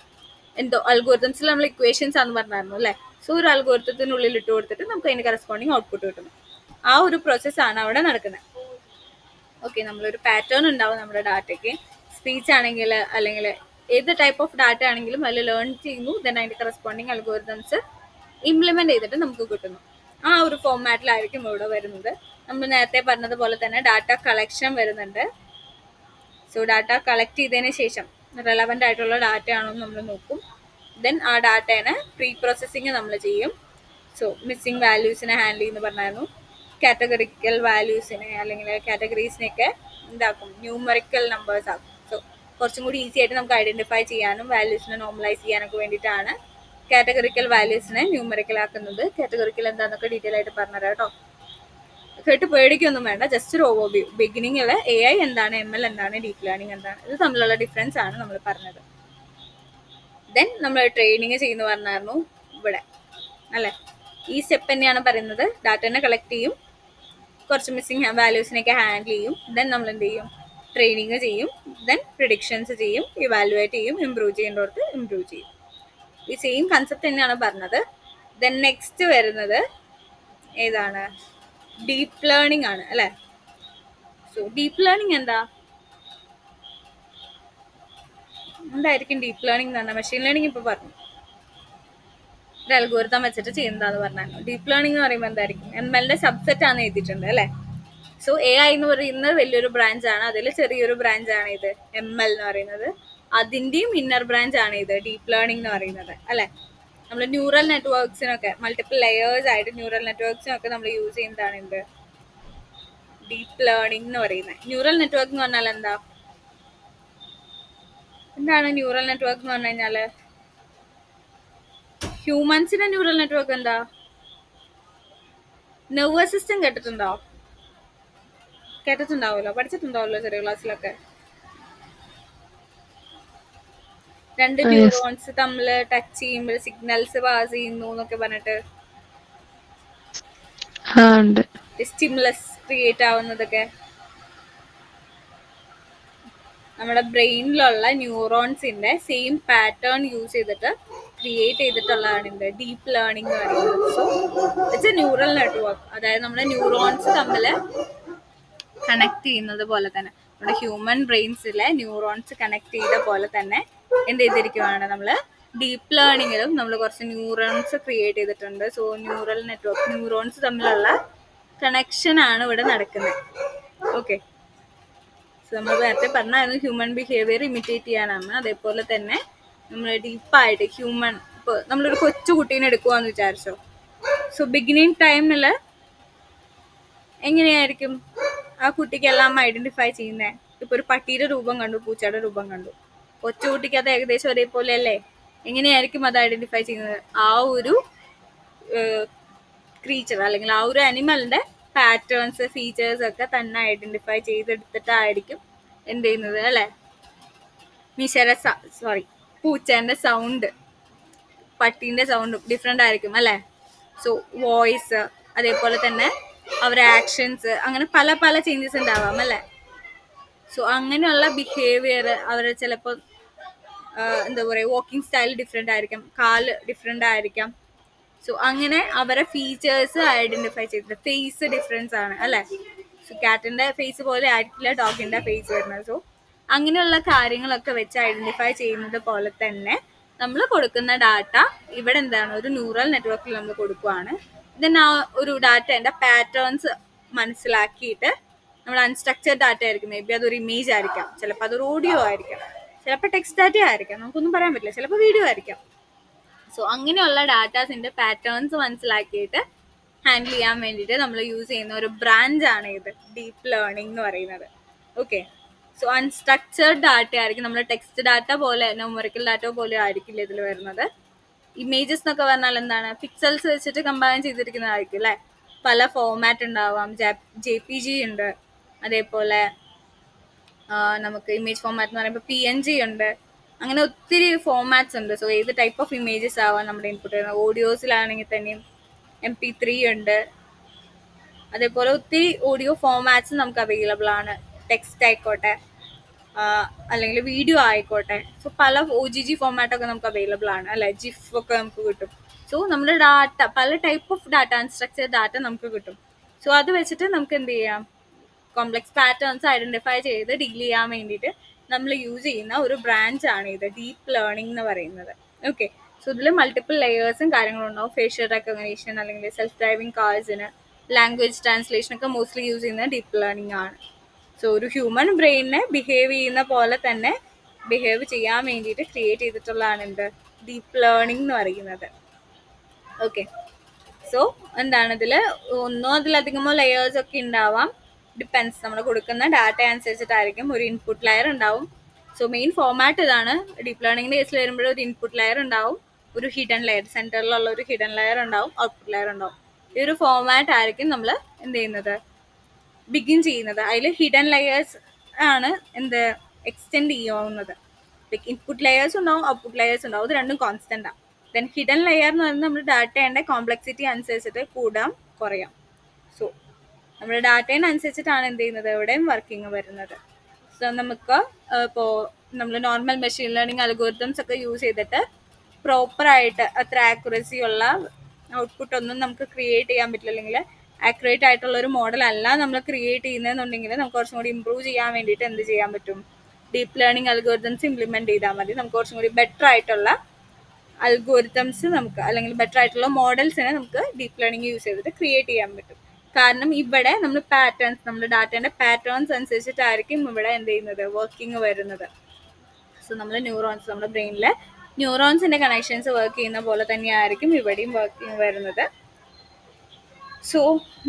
എന്തോ അൽഗോരിതംസിൽ നമ്മൾ ഇക്വേഷൻസ് ആണെന്ന് പറഞ്ഞായിരുന്നു അല്ലേ. സോ ഒരു അൽഗോരിതത്തിനുള്ളിൽ ഇട്ട് കൊടുത്തിട്ട് നമുക്ക് അതിന് കറസ്പോണ്ടിങ് ഔട്ട്പുട്ട് കിട്ടുന്നു. ആ ഒരു പ്രോസസ്സാണ് അവിടെ നടക്കുന്നത്. ഓക്കെ, നമ്മളൊരു പാറ്റേൺ ഉണ്ടാവും നമ്മുടെ ഡാറ്റയ്ക്ക്. സ്പീച്ച് ആണെങ്കിൽ അല്ലെങ്കിൽ ഏത് ടൈപ്പ് ഓഫ് ഡാറ്റ ആണെങ്കിലും അതിൽ ലേൺ ചെയ്യുന്നു, ദെൻ അതിൻ്റെ കറസ്പോണ്ടിങ് അൽഗോരിതംസ് ഇംപ്ലിമെൻറ്റ് ചെയ്തിട്ട് നമുക്ക് കിട്ടുന്നു. ആ ഒരു ഫോർമാറ്റിലായിരിക്കും ഇവിടെ വരുന്നത്. നമ്മൾ നേരത്തെ പറഞ്ഞതുപോലെ തന്നെ ഡാറ്റ കളക്ഷൻ വരുന്നുണ്ട്. സോ ഡാറ്റ കളക്ട് ചെയ്തതിന് ശേഷം റെലവൻ്റ് ആയിട്ടുള്ള ഡാറ്റ ആണോ എന്ന് നമ്മൾ നോക്കും. ദെൻ ആ ഡാറ്റേനെ പ്രീ പ്രോസസ്സിങ് നമ്മൾ ചെയ്യും. സോ മിസ്സിങ് വാല്യൂസിനെ ഹാൻഡിൽ ചെയ്യുന്നു പറഞ്ഞായിരുന്നു. കാറ്റഗറിക്കൽ വാല്യൂസിനെ അല്ലെങ്കിൽ കാറ്റഗറീസിനെയൊക്കെ എന്താക്കും, ന്യൂമറിക്കൽ നമ്പേഴ്സ് ആക്കും. സോ കുറച്ചും കൂടി ഈസി ആയിട്ട് നമുക്ക് ഐഡൻറ്റിഫൈ ചെയ്യാനും വാല്യൂസിനെ നോർമലൈസ് ചെയ്യാനൊക്കെ വേണ്ടിയിട്ടാണ് കാറ്റഗറിക്കൽ വാല്യൂസിനെ ന്യൂമറിക്കൽ ആക്കുന്നത്. കാറ്റഗറിക്കൽ എന്താണെന്നൊക്കെ ഡീറ്റെയിൽ ആയിട്ട് പറഞ്ഞുതരാം കേട്ടോ. കേട്ട് പേടിക്കൊന്നും വേണ്ട, ജസ്റ്റ് ഒരു ഓവർവ്യൂ. ബിഗിനിങ്ങിൽ AI എന്താണ്, ML എന്താണ്, ഡീപ്പ് ലേണിംഗ് എന്താണ്, ഇത് തമ്മിലുള്ള ഡിഫറൻസ് ആണ് നമ്മൾ പറഞ്ഞത്. ദെൻ നമ്മൾ ട്രെയിനിങ് ചെയ്യുന്നു പറഞ്ഞായിരുന്നു ഇവിടെ അല്ലേ. ഈ സ്റ്റെപ്പ് തന്നെയാണ് പറയുന്നത്. ഡാറ്റനെ കളക്ട് ചെയ്യും, കുറച്ച് മിസ്സിങ് വാല്യൂസിനെയൊക്കെ ഹാൻഡിൽ ചെയ്യും, ദെൻ നമ്മൾ എന്ത് ചെയ്യും, ട്രെയിനിങ് ചെയ്യും, ദെൻ പ്രിഡിക്ഷൻസ് ചെയ്യും, ഇവാലുവേറ്റ് ചെയ്യും, ഇംപ്രൂവ് ചെയ്യേണ്ടവർക്ക് ഇംപ്രൂവ് ചെയ്യും. ഈ സെയിം കൺസെപ്റ്റ് തന്നെയാണ് പറഞ്ഞത്. ദെൻ നെക്സ്റ്റ് വരുന്നത് ഏതാണ്, ഡീപ്പ് ലേണിംഗ് ആണ് അല്ലേ. സോ ഡീപ്പ് ലേണിംഗ് എന്തായിരിക്കും ഡീപ്പ് ലേണിംഗ് എന്ന് പറഞ്ഞാൽ, മെഷീൻ ലേണിംഗ് ഇപ്പോൾ പറഞ്ഞു, ഒരു അൽഗോരിതം വെച്ചിട്ട് ചെയ്യുന്നതാന്ന് പറഞ്ഞാൽ. ഡീപ്പ് ലേണിംഗ് എന്ന് പറയുമ്പോൾ എന്തായിരിക്കും, ML സബ്സെറ്റ് ആണ് എഴുതിയിട്ടുണ്ട് അല്ലേ. സോ AI എന്ന് പറയുന്നത് വലിയൊരു ബ്രാഞ്ചാണ്, അതിൽ ചെറിയൊരു ബ്രാഞ്ചാണ് ഇത് ML എന്ന് പറയുന്നത്. അതിൻ്റെയും ഇന്നർ ബ്രാഞ്ച് ആണ് ഇത് ഡീപ്പ് ലേണിംഗ് എന്ന് പറയുന്നത് അല്ലേ. നമ്മൾ ന്യൂറൽ നെറ്റ്വർക്സിനൊക്കെ മൾട്ടിപ്പിൾ ലെയേഴ്സ് ആയിട്ട് ന്യൂറൽ നെറ്റ്വർക്സിനൊക്കെ നമ്മൾ യൂസ് ചെയ്യുന്നതാണ് എന്ത്, ഡീപ്പ് ലേണിംഗ് എന്ന് പറയുന്നത്. ന്യൂറൽ നെറ്റ്വർക്ക് എന്ന് പറഞ്ഞാൽ എന്താണ് ന്യൂറൽ നെറ്റ്വർക്ക് എന്ന് പറഞ്ഞു കഴിഞ്ഞാൽ, ഹ്യൂമൻസിന്റെ ന്യൂറൽ നെറ്റ്വർക്ക് എന്താ, നെർവസ് സിസ്റ്റം കേട്ടിട്ടുണ്ടാവുമല്ലോ, പഠിച്ചിട്ടുണ്ടാവുമല്ലോ ചെറിയ ക്ലാസ്സിലൊക്കെ. രണ്ട് ന്യൂറോൺസ് തമ്മിൽ ടച്ച് ചെയ്യുമ്പോൾ സിഗ്നൽസ് പാസ് ചെയ്യുന്നു എന്നൊക്കെ പറഞ്ഞിട്ട്, സ്റ്റിമുലസ് ക്രിയേറ്റ് ആവുന്നതൊക്കെ നമ്മുടെ ബ്രെയിനിലുള്ള ന്യൂറോൺസിന്റെ സെയിം പാറ്റേൺ യൂസ് ചെയ്തിട്ട് ക്രിയേറ്റ് ചെയ്തിട്ടുള്ളതാണ് എന്ത്, ഡീപ്പ് ലേണിംഗ് എന്ന് പറയുന്നത്. So it's A neural network. അതായത് നമ്മുടെ ന്യൂറോൺസ് തമ്മിൽ കണക്ട് ചെയ്യുന്നത് പോലെ തന്നെ, നമ്മുടെ ഹ്യൂമൻ ബ്രെയിൻസിലെ ന്യൂറോൺസ് കണക്ട് ചെയ്ത പോലെ തന്നെ എന്ത് ചെയ്തിരിക്കുവാണ്, നമ്മൾ ഡീപ്പ് ലേണിങ്ങിലും നമ്മൾ കുറച്ച് ന്യൂറോൺസ് ക്രിയേറ്റ് ചെയ്തിട്ടുണ്ട്. സോ ന്യൂറൽ നെറ്റ്വർക്ക്, ന്യൂറോൺസ് തമ്മിലുള്ള കണക്ഷൻ ആണ് ഇവിടെ നടക്കുന്നത്. ഓക്കെ, സോ നമ്മൾ നേരത്തെ പറഞ്ഞായിരുന്നു ഹ്യൂമൻ ബിഹേവിയർ ഇമിറ്റേറ്റ് ചെയ്യാനാണ്. അതേപോലെ തന്നെ നമ്മൾ ഡീപ്പായിട്ട് ഇപ്പോൾ നമ്മളൊരു കൊച്ചു കുട്ടീനെ എടുക്കുവാന്ന് വിചാരിച്ചോ. സോ ബിഗിനിങ് ടൈമിൽ എങ്ങനെയായിരിക്കും ആ കുട്ടിക്കെല്ലാം ഐഡന്റിഫൈ ചെയ്യുന്നത്. ഇപ്പോൾ ഒരു പട്ടിയുടെ രൂപം കണ്ടു, പൂച്ചയുടെ രൂപം കണ്ടു, കൊച്ചുകുട്ടിക്ക് അത് ഏകദേശം ഒരേപോലെ അല്ലേ. എങ്ങനെയായിരിക്കും അത് ഐഡന്റിഫൈ ചെയ്യുന്നത്, ആ ഒരു ക്രീച്ചർ അല്ലെങ്കിൽ ആ ഒരു അനിമലിന്റെ പാറ്റേൺസ് ഫീച്ചേഴ്സ് ഒക്കെ തന്നെ ഐഡന്റിഫൈ ചെയ്തെടുത്തിട്ടായിരിക്കും എന്ത് ചെയ്യുന്നത് അല്ലേ. പൂച്ചേന്റെ സൗണ്ട് പട്ടീൻ്റെ സൗണ്ടും ഡിഫറെൻ്റ് ആയിരിക്കും അല്ലേ. സോ വോയിസ്, അതേപോലെ തന്നെ അവരുടെ ആക്ഷൻസ്, അങ്ങനെ പല പല ചേഞ്ചസ് ഉണ്ടാവാം അല്ലേ. സോ അങ്ങനെയുള്ള ബിഹേവിയർ, അവർ ചിലപ്പോൾ എന്താ പറയുക, വാക്കിംഗ് സ്റ്റൈൽ ഡിഫറെൻ്റ് ആയിരിക്കാം, കാല് ഡിഫറെൻ്റ് ആയിരിക്കാം. സോ അങ്ങനെ അവരെ ഫീച്ചേഴ്സ് ഐഡന്റിഫൈ ചെയ്തിട്ട്, ഫേസ് ഡിഫറൻസ് ആണ് അല്ലേ. സോ കാറ്റിൻ്റെ ഫേസ് പോലെ ആയിരിക്കില്ല ഡോഗിൻ്റെ ഫേസ് വരുന്നത്. സോ അങ്ങനെയുള്ള കാര്യങ്ങളൊക്കെ വെച്ച് ഐഡന്റിഫൈ ചെയ്യുന്നത് പോലെ തന്നെ നമ്മൾ കൊടുക്കുന്ന ഡാറ്റ ഇവിടെ എന്താണ്, ഒരു ന്യൂറൽ നെറ്റ്വർക്കിൽ നമ്മൾ കൊടുക്കുവാണ്. ദെൻ ആ ഒരു ഡാറ്റേൻ്റെ പാറ്റേൺസ് മനസ്സിലാക്കിയിട്ട്, നമ്മൾ അൺസ്ട്രക്ചർഡ് ഡാറ്റ ആയിരിക്കും, മേ ബി അതൊരു ഇമേജ് ആയിരിക്കാം, ചിലപ്പോൾ അതൊരു ഓഡിയോ ആയിരിക്കാം. ചിലപ്പോൾ ടെക്സ്റ്റ് ഡാറ്റ ആയിരിക്കാം, നമുക്കൊന്നും പറയാൻ പറ്റില്ല, ചിലപ്പോൾ വീഡിയോ ആയിരിക്കാം. സോ അങ്ങനെയുള്ള ഡാറ്റാസിന്റെ പാറ്റേൺസ് മനസ്സിലാക്കിയിട്ട് ഹാൻഡിൽ ചെയ്യാൻ വേണ്ടിയിട്ട് നമ്മൾ യൂസ് ചെയ്യുന്ന ഒരു ബ്രാഞ്ചാണ് ഇത് ഡീപ്പ് ലേണിംഗ് എന്ന് പറയുന്നത്. ഓക്കെ, സോ അൺസ്ട്രക്ചേർഡ് ഡാറ്റ ആയിരിക്കും, നമ്മൾ ടെക്സ്റ്റ് ഡാറ്റ പോലെ ന്യൂമറിക്കൽ ഡാറ്റ പോലെ ആയിരിക്കില്ല ഇതിൽ വരുന്നത്. ഇമേജസ് എന്നൊക്കെ പറഞ്ഞാൽ എന്താണ്, പിക്സൽസ് വെച്ചിട്ട് കമ്പൈൻ ചെയ്തിരിക്കുന്നതായിരിക്കും അല്ലേ. പല ഫോമാറ്റ് ഉണ്ടാവാം, JPG ഉണ്ട്, അതേപോലെ നമുക്ക് ഇമേജ് ഫോമാറ്റ് എന്ന് പറയുമ്പോൾ PNG ഉണ്ട്, അങ്ങനെ ഒത്തിരി ഫോമാറ്റ്സ് ഉണ്ട്. സോ ഏത് ടൈപ്പ് ഓഫ് ഇമേജസ് ആവാം നമ്മുടെ ഇൻപുട്ട് ചെയ്യുന്നത്. ഓഡിയോസിലാണെങ്കിൽ തന്നെയും MP3 ഉണ്ട്, അതേപോലെ ഒത്തിരി ഓഡിയോ ഫോമാറ്റ്സ് നമുക്ക് അവൈലബിൾ ആണ്. ടെക്സ്റ്റ് ആയിക്കോട്ടെ അല്ലെങ്കിൽ വീഡിയോ ആയിക്കോട്ടെ. സോ പല OGG ഫോമാറ്റൊക്കെ നമുക്ക് അവൈലബിൾ ആണ് അല്ലെ, GIF ഒക്കെ നമുക്ക് കിട്ടും. സോ നമ്മുടെ ഡാറ്റ, പല type of data, unstructured data നമുക്ക് കിട്ടും. സോ അത് വെച്ചിട്ട് നമുക്ക് എന്ത് ചെയ്യാം, കോംപ്ലക്സ് പാറ്റേൺസ് ഐഡന്റിഫൈ ചെയ്ത് ഡീൽ ചെയ്യാൻ വേണ്ടിയിട്ട് നമ്മൾ യൂസ് ചെയ്യുന്ന ഒരു ബ്രാഞ്ചാണ് ഇത് ഡീപ്പ് ലേണിംഗ് എന്ന് പറയുന്നത്. ഓക്കെ, സോ ഇതിൽ മൾട്ടിപ്പിൾ ലെയേഴ്സും കാര്യങ്ങളും ഉണ്ടാവും. ഫേഷ്യൽ റെക്കഗ്നീഷൻ അല്ലെങ്കിൽ സെൽഫ് ഡ്രൈവിംഗ് കാർസിന് ലാംഗ്വേജ് ട്രാൻസ്ലേഷൻ ഒക്കെ മോസ്റ്റ്ലി യൂസ് ചെയ്യുന്ന ഡീപ്പ് ലേണിംഗ് ആണ്. സോ ഒരു ഹ്യൂമൻ ബ്രെയിനിനെ ബിഹേവ് ചെയ്യുന്ന പോലെ തന്നെ ബിഹേവ് ചെയ്യാൻ വേണ്ടിയിട്ട് ക്രിയേറ്റ് ചെയ്തിട്ടുള്ളതാണ് എന്ത്, ഡീപ്പ് ലേണിംഗ് എന്ന് പറയുന്നത്. ഓക്കെ, സോ എന്താണ് ഇതിൽ ഒന്നോ അതിലധികമോ ലെയേഴ്സ് ഒക്കെ ഉണ്ടാവാം. ഡിപ്പെൻസ്, നമ്മൾ കൊടുക്കുന്ന ഡാറ്റ അനുസരിച്ചിട്ടായിരിക്കും. ഒരു ഇൻപുട്ട് ലെയർ ഉണ്ടാവും. സോ മെയിൻ ഫോമാറ്റ് ഇതാണ്. ഡീപ്പ് ലേണിംഗിന്റെ കേസിൽ വരുമ്പോൾ ഒരു ഇൻപുട്ട് ലെയർ ഉണ്ടാവും, ഒരു ഹിഡൻ ലെയർ, സെന്ററിലുള്ള ഒരു ഹിഡൻ ലെയർ ഉണ്ടാവും, ഔട്ട്പുട്ട് ലെയർ ഉണ്ടാവും. ഈ ഒരു ഫോമാറ്റ് ആയിരിക്കും നമ്മൾ എന്ത് ചെയ്യുന്നത്, ബിഗിൻ ചെയ്യുന്നത്. അതിൽ ഹിഡൻ ലെയേഴ്സ് ആണ് എന്ത് എക്സ്റ്റെൻഡ് ചെയ്യാവുന്നത്. ലൈക്ക് ഇൻപുട്ട് ലെയേഴ്സ് ഉണ്ടാവും, ഔട്ട്പുട്ട് ലെയേഴ്സ് ഉണ്ടാവും, ഇത് രണ്ടും കോൺസ്റ്റന്റ് ആണ്. ദെൻ ഹിഡൻ ലെയർ എന്ന് പറയുന്നത് നമ്മുടെ ഡാറ്റയുടെ കോംപ്ലക്സിറ്റി അനുസരിച്ചിട്ട് കൂടാം കുറയാം. സോ നമ്മുടെ ഡാറ്റേനനുസരിച്ചിട്ടാണ് എന്ത് ചെയ്യുന്നത് ഇവിടെയും വർക്കിംഗ് വരുന്നത്. സോ നമുക്ക് ഇപ്പോൾ നമ്മൾ നോർമൽ മെഷീൻ ലേണിംഗ് അൽഗോരിതംസ് ഒക്കെ യൂസ് ചെയ്തിട്ട് പ്രോപ്പറായിട്ട് അത്ര ആക്യുറസി ഉള്ള ഔട്ട്പുട്ട് ഒന്നും നമുക്ക് ക്രിയേറ്റ് ചെയ്യാൻ പറ്റില്ല, അല്ലെങ്കിൽ ആക്യുറേറ്റ് ആയിട്ടുള്ള ഒരു മോഡൽ അല്ല നമ്മൾ ക്രിയേറ്റ് ചെയ്യുന്നതെന്നുണ്ടെങ്കിൽ നമുക്ക് കുറച്ചും കൂടി ഇമ്പ്രൂവ് ചെയ്യാൻ വേണ്ടിയിട്ട് എന്ത് ചെയ്യാൻ പറ്റും, ഡീപ്പ് ലേണിംഗ് അൽഗോരിതംസ് ഇംപ്ലിമെന്റ് ചെയ്താൽ മതി. നമുക്ക് കുറച്ചും കൂടി ബെറ്റർ ആയിട്ടുള്ള അൽഗോരിതംസ് നമുക്ക്, അല്ലെങ്കിൽ ബെറ്റർ ആയിട്ടുള്ള മോഡൽസിനെ നമുക്ക് ഡീപ്പ് ലേണിംഗ് യൂസ് ചെയ്തിട്ട് ക്രിയേറ്റ് ചെയ്യാൻ പറ്റും. കാരണം ഇവിടെ നമ്മൾ പാറ്റേൺസ്, നമ്മുടെ ഡാറ്റേൻ്റെ പാറ്റേൺസ് അനുസരിച്ചിട്ടായിരിക്കും ഇവിടെ എന്ത് ചെയ്യുന്നത്, വർക്കിംഗ് വരുന്നത്. സോ നമ്മൾ ന്യൂറോൺസ്, നമ്മുടെ ബ്രെയിനിലെ ന്യൂറോൺസിന്റെ കണക്ഷൻസ് വർക്ക് ചെയ്യുന്ന പോലെ തന്നെയായിരിക്കും ഇവിടെയും വർക്കിംഗ് വരുന്നത്. സോ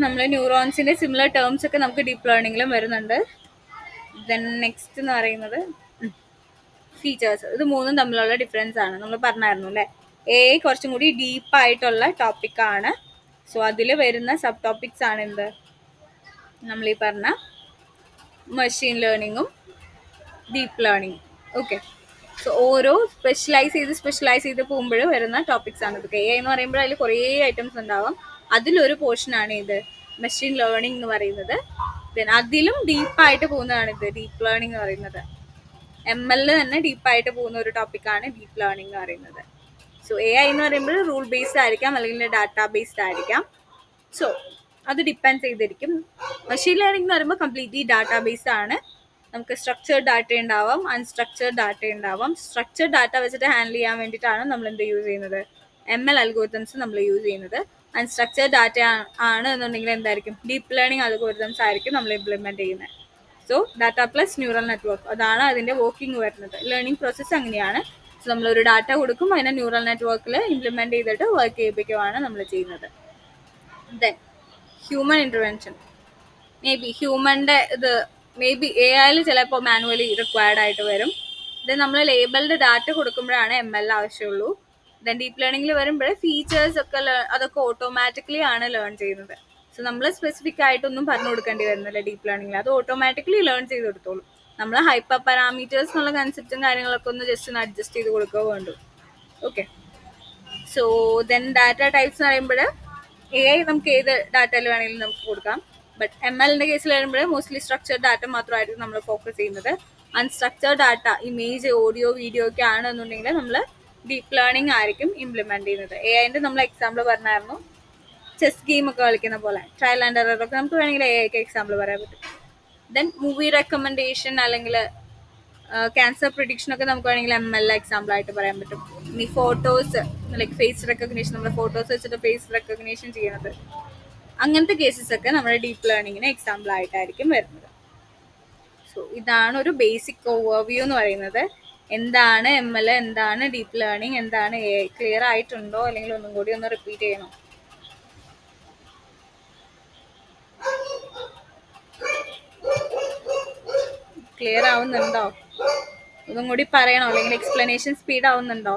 നമ്മൾ ന്യൂറോൺസിന്റെ സിമിലർ ടേംസ് ഒക്കെ നമുക്ക് ഡീപ്പ് ലേണിംഗിലും വരുന്നുണ്ട്. ദെൻ നെക്സ്റ്റ് എന്ന് പറയുന്നത് ഫീച്ചേഴ്സ്. ഇത് മൂന്നും തമ്മിലുള്ള ഡിഫറൻസ് ആണ് നമ്മൾ പറഞ്ഞായിരുന്നു അല്ലേ. കുറച്ചും കൂടി ഡീപ്പായിട്ടുള്ള ടോപ്പിക്കാണ്. സോ അതിൽ വരുന്ന സബ് ടോപ്പിക്സ് ആണ് എന്ത്, നമ്മൾ ഈ പറഞ്ഞ മെഷീൻ ലേണിങ്ങും ഡീപ്പ് ലേണിങ്ങും. ഓക്കെ, സോ ഓരോ സ്പെഷ്യലൈസ് ചെയ്ത് പോകുമ്പോഴും വരുന്ന ടോപ്പിക്സ് ആണ് ഇതൊക്കെ. എന്ന് പറയുമ്പോൾ അതിൽ കുറേ ഐറ്റംസ് ഉണ്ടാവാം. അതിലൊരു പോർഷനാണ് ഇത് മെഷീൻ ലേണിംഗ് എന്ന് പറയുന്നത്. ദെൻ അതിലും ഡീപ്പായിട്ട് പോകുന്നതാണ് ഇത് ഡീപ്പ് ലേണിംഗ് എന്ന് പറയുന്നത്. ML തന്നെ ഡീപ്പായിട്ട് പോകുന്ന ഒരു ടോപ്പിക്കാണ് ഡീപ്പ് ലേണിംഗ് എന്ന് പറയുന്നത്. സോ AI എന്ന് പറയുമ്പോൾ റൂൾ ബേസ്ഡ് ആയിരിക്കാം, അല്ലെങ്കിൽ ഡാറ്റാ ബേസ്ഡ് ആയിരിക്കാം. സോ അത് ഡിപ്പെൻഡ് ചെയ്തിരിക്കും. മെഷീൻ ലേണിംഗ് എന്ന് പറയുമ്പോൾ കംപ്ലീറ്റ്ലി ഡാറ്റാ ബേസ്ഡ് ആണ്. നമുക്ക് സ്ട്രക്ചേർഡ് ഡാറ്റ ഉണ്ടാവാം, അൺസ്ട്രക്ചേർഡ് ഡാറ്റ ഉണ്ടാവാം. സ്ട്രക്ചേർഡ് ഡാറ്റ വെച്ചിട്ട് ഹാൻഡിൽ ചെയ്യാൻ വേണ്ടിയിട്ടാണ് നമ്മൾ എന്ത് യൂസ് ചെയ്യുന്നത്, ML അൽഗോരിതംസ് നമ്മൾ യൂസ് ചെയ്യുന്നത്. അൺസ്ട്രക്ചേർഡ് ഡാറ്റ ആണ് എന്നുണ്ടെങ്കിൽ എന്തായിരിക്കും, ഡീപ്പ് ലേണിംഗ് അൽഗോരിതംസ് ആയിരിക്കും നമ്മൾ ഇംപ്ലിമെന്റ് ചെയ്യുന്നത്. So data plus neural network, അതാണ് അതിൻ്റെ വർക്കിംഗ് വരുന്നത്. ലേണിംഗ് പ്രോസസ്സ് അങ്ങനെയാണ്. സോ നമ്മളൊരു ഡാറ്റ കൊടുക്കും, അതിനെ ന്യൂറൽ നെറ്റ്വർക്കിൽ ഇംപ്ലിമെന്റ് ചെയ്തിട്ട് വർക്ക് ചെയ്യിപ്പിക്കുകയാണ് നമ്മൾ ചെയ്യുന്നത്. ദെൻ ഹ്യൂമൻ ഇൻ്റർവെൻഷൻ, ഹ്യൂമൻ്റെ ഇത് AI ചിലപ്പോൾ മാനുവലി റിക്വയർഡ് ആയിട്ട് വരും. ദെൻ നമ്മൾ ലേബിൾഡ് ഡാറ്റ കൊടുക്കുമ്പോഴാണ് ML ആവശ്യമുള്ളൂ. ദെൻ ഡീപ്പ് ലേണിംഗിൽ വരുമ്പോൾ ഫീച്ചേഴ്സ് ഒക്കെ അതൊക്കെ ഓട്ടോമാറ്റിക്കലി ആണ് ലേൺ ചെയ്യുന്നത്. സോ നമ്മൾ സ്പെസിഫിക് ആയിട്ടൊന്നും പറഞ്ഞു കൊടുക്കേണ്ടി വരുന്നില്ല ഡീപ്പ് ലേണിംഗിൽ, അത് ഓട്ടോമാറ്റിക്കലി ലേൺ ചെയ്ത് കൊടുത്തോളൂ. നമ്മൾ ഹൈപ്പർ പാരാമീറ്റേഴ്സ് എന്നുള്ള കൺസെപ്റ്റും കാര്യങ്ങളൊക്കെ ഒന്ന് ജസ്റ്റ് ഒന്ന് അഡ്ജസ്റ്റ് ചെയ്ത് കൊടുക്കുക വേണ്ടു. Okay, so then data types എന്ന് പറയുമ്പോൾ AI നമുക്ക് ഏത് ഡാറ്റയിൽ വേണമെങ്കിലും നമുക്ക് കൊടുക്കാം. ബട്ട് MLന്റെ കേസിൽ വരുമ്പോൾ മോസ്റ്റ്ലി സ്ട്രക്ചേർഡ് ഡാറ്റ മാത്രമായിരിക്കും നമ്മൾ ഫോക്കസ് ചെയ്യുന്നത്. Unstructured data, image, audio, video ഒക്കെ ആണെന്നുണ്ടെങ്കിൽ നമ്മൾ ഡീപ്പ് ലേണിംഗ് ആയിരിക്കും ഇംപ്ലിമെന്റ് ചെയ്യുന്നത്. AIന്റെ നമ്മൾ എക്സാമ്പിൾ പറഞ്ഞായിരുന്നു, ചെസ് ഗെയിം ഒക്കെ കളിക്കുന്ന പോലെ ട്രയൽ ആൻഡ് എറർ ഒക്കെ നമുക്ക് വേണമെങ്കിൽ AI എക്സാമ്പിൾ പറയാൻ പറ്റും. ദെൻ മൂവി റെക്കമെൻഡേഷൻ അല്ലെങ്കിൽ ക്യാൻസർ പ്രിഡിക്ഷൻ ഒക്കെ നമുക്ക് വേണമെങ്കിൽ ML എക്സാമ്പിൾ ആയിട്ട് പറയാൻ പറ്റും. ഇനി ഫോട്ടോസ്, ലൈക്ക് ഫേസ് റെക്കഗ്നീഷൻ, നമ്മുടെ ഫോട്ടോസ് വെച്ചിട്ട് ഫേസ് റെക്കഗ്നീഷൻ ചെയ്യുന്നത്, അങ്ങനത്തെ കേസസ് ഒക്കെ നമ്മുടെ ഡീപ്പ് ലേണിങ്ങിന് എക്സാമ്പിൾ ആയിട്ടായിരിക്കും വരുന്നത്. സോ ഇതാണ് ഒരു ബേസിക് ഓവർവ്യൂ എന്ന് പറയുന്നത്. എന്താണ് ML, എന്താണ് ഡീപ്പ് ലേണിംഗ്, എന്താണ് AI? ക്ലിയർ ആയിട്ടുണ്ടോ അല്ലെങ്കിൽ ഒന്നും കൂടി ഒന്ന് റിപ്പീറ്റ് ചെയ്യണോ? ക്ലിയർ ആവുന്നുണ്ടോ? ഒന്നും കൂടി പറയണോ അല്ലെങ്കിൽ എക്സ്പ്ലനേഷൻ സ്പീഡ് ആവുന്നുണ്ടോ?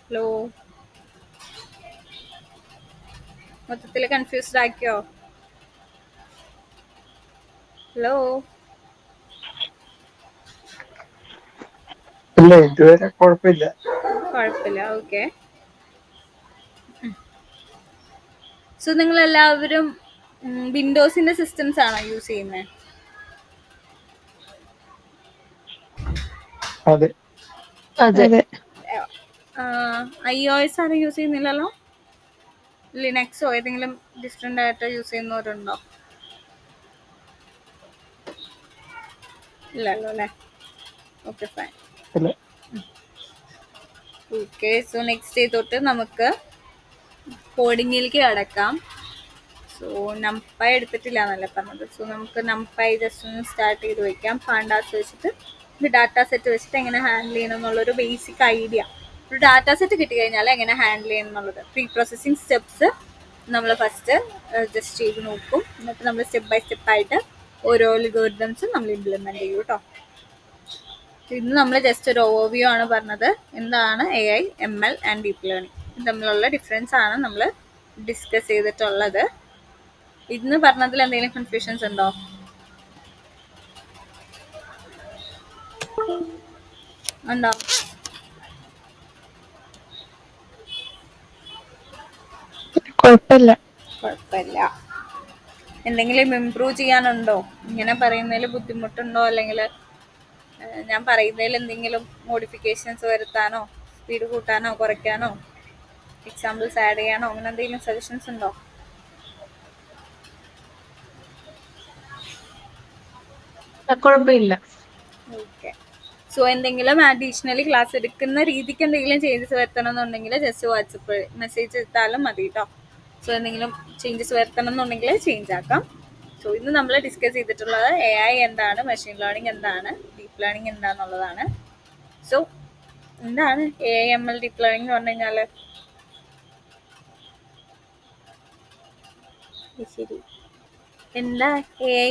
ഹലോ, മൊത്തത്തിൽ കൺഫ്യൂസ്ഡ് ആക്കിയോ? ഹലോ, ഇല്ല ഇതുവരെ കുഴപ്പമില്ല. കുഴപ്പമില്ല. ഓക്കെ. സോ നിങ്ങൾ എല്ലാവരും വിൻഡോസിന്റെ സിസ്റ്റംസ് ആണോ യൂസ് ചെയ്യുന്നത്? അതെ. അതെ. iOS ആരും യൂസ് ചെയ്യുന്നില്ലല്ലോ? ലിനക്സോ ഏതെങ്കിലും ഡിഫറെൻ്റ് ആയിട്ട് യൂസ് ചെയ്യുന്നവരുണ്ടോ? ഇല്ലല്ലോ അല്ലേ? Okay, fine. ഇല്ല. ഓക്കെ, സോ നെക്സ്റ്റ് തൊട്ട് നമുക്ക് കോഡിങ്ങിലേക്ക് കടക്കാം. സോ നംപൈ എടുത്തിട്ടില്ല എന്നല്ലേ പറഞ്ഞത്. സോ നമുക്ക് നംപൈ ജസ്റ്റ് ഒന്ന് സ്റ്റാർട്ട് ചെയ്ത് വയ്ക്കാം. പാണ്ടാസ് വെച്ചിട്ട് ഒരു ഡാറ്റ സെറ്റ് വെച്ചിട്ട് എങ്ങനെ ഹാൻഡിൽ ചെയ്യണം എന്നുള്ളൊരു ബേസിക് ഐഡിയ. ഒരു ഡാറ്റ സെറ്റ് കിട്ടിക്കഴിഞ്ഞാൽ എങ്ങനെ ഹാൻഡിൽ ചെയ്യണം എന്നുള്ളത് പ്രീ പ്രോസസ്സിങ് സ്റ്റെപ്സ് നമ്മൾ ഫസ്റ്റ് ജസ്റ്റ് ചെയ്ത് നോക്കും. എന്നിട്ട് നമ്മൾ സ്റ്റെപ്പ് ബൈ സ്റ്റെപ്പായിട്ട് ഓരോ അൽഗോരിതംസും നമ്മൾ ഇംപ്ലിമെൻറ്റ് ചെയ്യും കേട്ടോ. ഇന്ന് നമ്മൾ ജസ്റ്റ് ഒരു ഓവർവ്യൂ ആണ് പറഞ്ഞത്. എന്താണ് AI, ML and deep learning തമ്മിലുള്ള ഡിഫറൻസ് ആണ് നമ്മൾ ഡിസ്കസ് ചെയ്തിട്ടുള്ളത്. ഇന്ന് പറഞ്ഞതിൽ എന്തെങ്കിലും കൺഫ്യൂഷൻസ് ഉണ്ടോ? ഉണ്ടോ? കുഴപ്പമില്ല. കുഴപ്പമില്ല. എന്തെങ്കിലും ഇമ്പ്രൂവ് ചെയ്യാനുണ്ടോ? ഇങ്ങനെ പറയുന്നതിൽ ബുദ്ധിമുട്ടുണ്ടോ അല്ലെങ്കിൽ ഞാൻ പറയുന്നതിൽ എന്തെങ്കിലും മോഡിഫിക്കേഷൻസ് വരുത്താനോ സ്പീഡ് കൂട്ടാനോ കുറയ്ക്കാനോ എക്സാമ്പിൾസ് ആഡ് ചെയ്യാനോ അങ്ങനെ എന്തെങ്കിലും സജഷൻസ് ഉണ്ടോ? കുഴപ്പമില്ല. ഓക്കെ. സോ എന്തെങ്കിലും അഡീഷണലി ക്ലാസ് എടുക്കുന്ന രീതിക്ക് എന്തെങ്കിലും ചേഞ്ചസ് വരുത്തണം എന്നുണ്ടെങ്കിൽ ജസ്റ്റ് വാട്സപ്പ് മെസ്സേജ് ഇട്ടാലും മതി കേട്ടോ. സോ എന്തെങ്കിലും ചേഞ്ചസ് വരുത്തണം എന്നുണ്ടെങ്കിൽ ചേഞ്ച് ആക്കാം. സോ ഇന്ന് നമ്മൾ ഡിസ്കസ് ചെയ്തിട്ടുള്ളത് AI എന്താണ്, മെഷീൻ ലേണിംഗ് എന്താണ്, ഡീപ്പ് ലേണിംഗ് എന്താണെന്നുള്ളതാണ്. സോ എന്താണ് AI, ML, ഡീപ്പ് ലേണിംഗ് എന്ന് പറഞ്ഞു കഴിഞ്ഞാൽ? ശരി, എന്താ AI?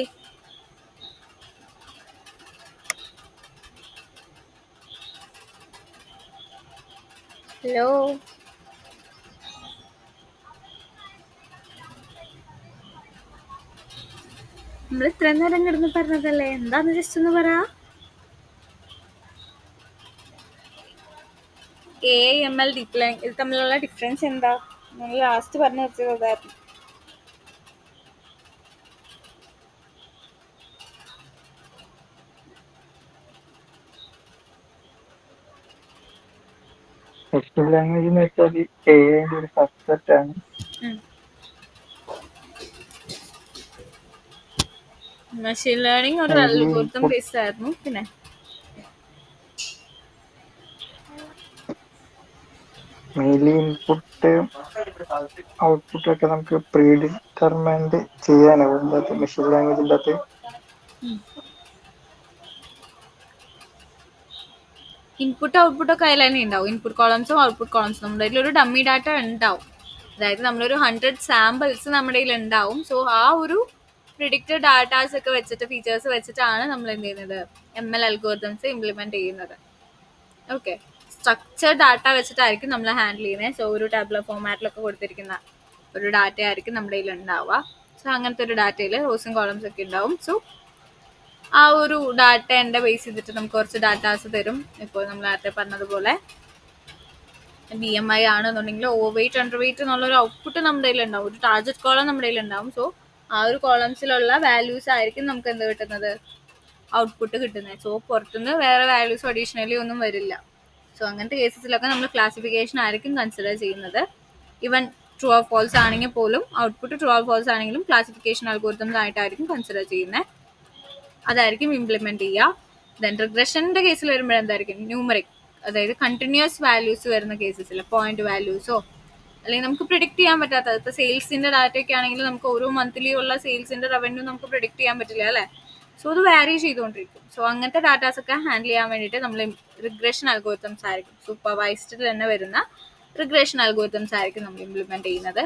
ഹലോ, നമ്മൾ ഇത്ര നേരം കിടന്ന് പറഞ്ഞതല്ലേ, എന്താന്ന് ജസ്റ്റ് ഒന്ന് പറ. AI, ML, ഡീപ്പ് ലേണിംഗ് ഇത് തമ്മിലുള്ള ഡിഫറൻസ് എന്താ? നമ്മൾ ലാസ്റ്റ് പറഞ്ഞു വെച്ചതായിരുന്നു. മെഷീൻ ലാംഗ്വേജ് എന്ന് വെച്ചാൽ AI ഒരു സബ്സെറ്റ് ആണ്. മെഷീൻ ലേണിംഗ് ഒരു മെയിൻലി അൽഗോരിതം ബേസ്ഡ് ആയിരുന്നു. പിന്നെ ഇൻപുട്ട് ഔട്ട്പുട്ട് ഒക്കെ നമുക്ക് പ്രീ ഡിറ്റർമൈൻഡ് ചെയ്യാനാവും മെഷീൻ ലാംഗ്വേജിൻ്റെ അകത്ത്. ഇൻപുട്ട് ഔട്ട്പുട്ട് ഒക്കെ അതിൽ തന്നെ ഉണ്ടാവും. ഇൻപുട്ട് കോളംസും ഔട്ട്പുട്ട് കോളംസും നമ്മുടെ കയ്യിൽ ഒരു ഡമ്മി ഡാറ്റ ഉണ്ടാവും. അതായത് നമ്മളൊരു 100 സാമ്പിൾസ് നമ്മുടെ കയ്യിൽ ഉണ്ടാവും. സോ ആ ഒരു പ്രിഡിക്റ്റഡ് ഡാറ്റാസ് ഒക്കെ വെച്ചിട്ട് ഫീച്ചേഴ്സ് വെച്ചിട്ടാണ് നമ്മൾ എന്ത് ചെയ്യുന്നത്, ML അൽഗോരിതംസ് ഇംപ്ലിമെന്റ് ചെയ്യുന്നത്. ഓക്കെ, സ്ട്രക്ചർഡ് ഡാറ്റ വെച്ചിട്ടായിരിക്കും നമ്മൾ ഹാൻഡിൽ ചെയ്യുന്നത്. സോ ഒരു ടാബ്ലർ ഫോമാറ്റിലൊക്കെ കൊടുത്തിരിക്കുന്ന ഒരു ഡാറ്റ ആയിരിക്കും നമ്മുടെ കയ്യിൽ ഉണ്ടാവുക. സോ അങ്ങനത്തെ ഒരു ഡാറ്റയിൽ റോസും കോളംസ് ഒക്കെ ഉണ്ടാവും. സോ ആ ഒരു ഡാറ്റേൻ്റെ ബേസ് ചെയ്തിട്ട് നമുക്ക് കുറച്ച് ഡാറ്റാസ് തരും. ഇപ്പോൾ നമ്മൾ നേരത്തെ പറഞ്ഞതുപോലെ BMI ആണെന്നുണ്ടെങ്കിൽ ഓവർ വെയിറ്റ്, അണ്ടർ വെയിറ്റ് എന്നുള്ളൊരു ഔട്ട്പുട്ട് നമ്മുടെ കയ്യിൽ ഉണ്ടാവും. ഒരു ടാർഗറ്റ് കോളം നമ്മുടെ കയ്യിൽ ഉണ്ടാവും. സോ ആ ഒരു കോളംസിലുള്ള വാല്യൂസ് ആയിരിക്കും നമുക്ക് എന്ത് കിട്ടുന്നത്, ഔട്ട്പുട്ട് കിട്ടുന്നത്. സോ പുറത്തുനിന്ന് വേറെ വാല്യൂസ് അഡീഷണലി ഒന്നും വരില്ല. സോ അങ്ങനത്തെ കേസസിലൊക്കെ നമ്മൾ ക്ലാസിഫിക്കേഷൻ ആയിരിക്കും കൺസിഡർ ചെയ്യുന്നത്. ഈവൻ ട്രൂ ഓർ ഫോൾസ് ആണെങ്കിൽ പോലും ഔട്ട്പുട്ട് ട്രൂ ഓർ ഫോൾസ് ആണെങ്കിലും ക്ലാസിഫിക്കേഷൻ അൽഗോരിതംസ് ആയിട്ടായിരിക്കും കൺസിഡർ ചെയ്യുന്നത്. അതായിരിക്കും ഇംപ്ലിമെന്റ് ചെയ്യുക. ദെൻ റിഗ്രഷൻ്റെ കേസിൽ വരുമ്പോൾ എന്തായിരിക്കും, ന്യൂമറിക്, അതായത് കണ്ടിന്യൂസ് വാല്യൂസ് വരുന്ന കേസസിൽ പോയിന്റ് വാല്യൂസോ അല്ലെങ്കിൽ നമുക്ക് പ്രിഡിക്റ്റ് ചെയ്യാൻ പറ്റാത്ത, ഇപ്പോൾ സെയിൽസിന്റെ ഡാറ്റയൊക്കെ ആണെങ്കിൽ നമുക്ക് ഓരോ മന്ത്ലി ഉള്ള സെയിൽസിന്റെ റവന്യൂ നമുക്ക് പ്രിഡിക്റ്റ് ചെയ്യാൻ പറ്റില്ല അല്ലേ? സോ അത് വാരി ചെയ്തുകൊണ്ടിരിക്കും. സോ അങ്ങനത്തെ ഡാറ്റാസ് ഒക്കെ ഹാൻഡിൽ ചെയ്യാൻ വേണ്ടിയിട്ട് നമ്മൾ റിഗ്രഷൻ അൽഗോരിതംസ് ആയിരിക്കും, സൂപ്പർവൈസ്ഡ് തന്നെ വരുന്ന റിഗ്രഷൻ അൽഗോരിതംസ് ആയിരിക്കും നമ്മൾ ഇംപ്ലിമെന്റ് ചെയ്യുന്നത്.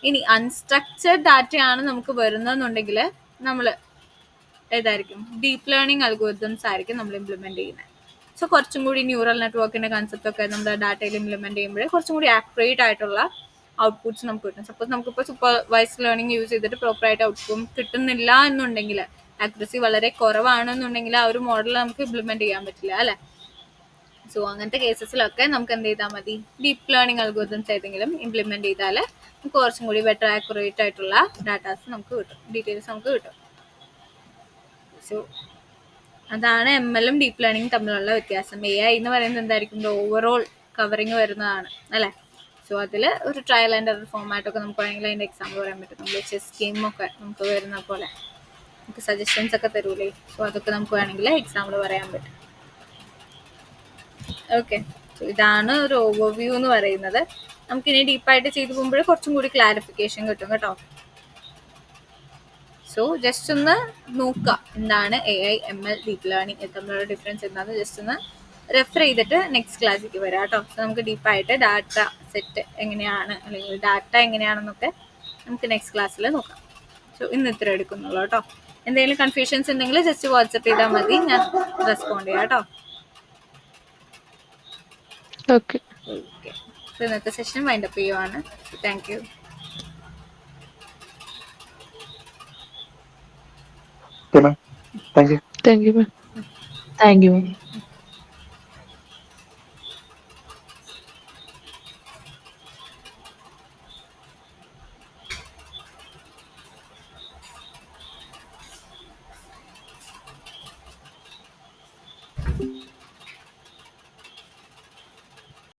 ഇനി അൺസ്ട്രക്ചർഡ് ഡാറ്റയാണ് നമുക്ക് വരുന്നതെന്നുണ്ടെങ്കിൽ നമ്മൾ ഏതായിരിക്കും, ഡീപ്പ് ലേണിംഗ് അൽഗോരിതംസ് ആയിരിക്കും നമ്മൾ ഇംപ്ലിമെന്റ് ചെയ്യുന്നത്. സോ കുറച്ചും കൂടി ന്യൂറൽ നെറ്റ്വർക്കിന്റെ കൺസെപ്റ്റ് ഒക്കെ നമ്മുടെ ഡാറ്റയിൽ ഇംപ്ലിമെന്റ് ചെയ്യുമ്പോൾ കുറച്ചും കൂടി ആക്യുറേറ്റ് ആയിട്ടുള്ള ഔട്ട്പുട്ട്സ് നമുക്ക് കിട്ടും. സപ്പോസ് നമുക്കിപ്പോൾ സൂപ്പർവൈസ്ഡ് ലേണിംഗ് യൂസ് ചെയ്തിട്ട് പ്രോപ്പറായിട്ട് ഔട്ട്പുട്ട് കിട്ടുന്നില്ല എന്നുണ്ടെങ്കിൽ, ആക്യുറസി വളരെ കുറവാണെന്നുണ്ടെങ്കിൽ ആ ഒരു മോഡൽ നമുക്ക് ഇംപ്ലിമെന്റ് ചെയ്യാൻ പറ്റില്ല അല്ലേ. സോ അങ്ങനത്തെ കേസസിലൊക്കെ നമുക്ക് എന്ത് ചെയ്താൽ മതി, ഡീപ്പ് ലേണിംഗ് അൽഗോരിതംസ് ഏതെങ്കിലും ഇംപ്ലിമെന്റ് ചെയ്താൽ നമുക്ക് കുറച്ചും കൂടി ബെറ്റർ ആക്യുറേറ്റ് ആയിട്ടുള്ള ഡാറ്റാസ് നമുക്ക് കിട്ടും, ഡീറ്റെയിൽസ് നമുക്ക് കിട്ടും. സോ അതാണ് എം എല്ലും ഡീപ്പ് ലേണിംഗും തമ്മിലുള്ള വ്യത്യാസം. എ ഐ എന്ന് പറയുന്നത് എന്തായിരിക്കും, ഓവറോൾ കവറിങ് വരുന്നതാണ് അല്ലേ. സോ അതിൽ ഒരു ട്രയൽ ആൻഡ് എറർ ഫോമാറ്റൊക്കെ നമുക്ക് വേണമെങ്കിൽ അതിൻ്റെ എക്സാമ്പിൾ പറയാൻ പറ്റും. നമ്മൾ ചെസ് ഗെയിമൊക്കെ നമുക്ക് വരുന്ന പോലെ നമുക്ക് സജഷൻസ് ഒക്കെ തരൂലേ, സോ അതൊക്കെ നമുക്ക് വേണമെങ്കിൽ എക്സാമ്പിൾ പറയാൻ പറ്റും. ഓക്കെ, സോ ഇതാണ് ഒരു ഓവർവ്യൂ എന്ന് പറയുന്നത്. നമുക്കിനി ഡീപ്പായിട്ട് ചെയ്തു പോകുമ്പോൾ കുറച്ചും കൂടി ക്ലാരിഫിക്കേഷൻ കിട്ടും കേട്ടോ. സോ ജസ്റ്റ് ഒന്ന് നോക്കുക എന്താണ് A I, M L, deep learning തമ്മിലുള്ള ഡിഫറൻസ് എന്താണെന്ന് ജസ്റ്റ് ഒന്ന് റെഫർ ചെയ്തിട്ട് നെക്സ്റ്റ് ക്ലാസ്സിലേക്ക് വരാം കേട്ടോ. സോ നമുക്ക് ഡീപ്പായിട്ട് ഡാറ്റ സെറ്റ് എങ്ങനെയാണ് അല്ലെങ്കിൽ ഡാറ്റ എങ്ങനെയാണെന്നൊക്കെ നമുക്ക് നെക്സ്റ്റ് ക്ലാസ്സിൽ നോക്കാം. സോ ഇന്ന് ഇത്ര എടുക്കുന്നുള്ളൂ കേട്ടോ. എന്തെങ്കിലും കൺഫ്യൂഷൻസ് ഉണ്ടെങ്കിൽ ജസ്റ്റ് വാട്സപ്പ് ചെയ്താൽ മതി, ഞാൻ റെസ്പോണ്ട് ചെയ്യാം കേട്ടോ. ഓക്കെ. ഓക്കെ, സോ ഇന്നത്തെ സെഷൻ വൈൻഡപ്പ് ചെയ്യുവാണ്. Thank you. Okay ma'am, thank you. Thank you ma'am. Thank you.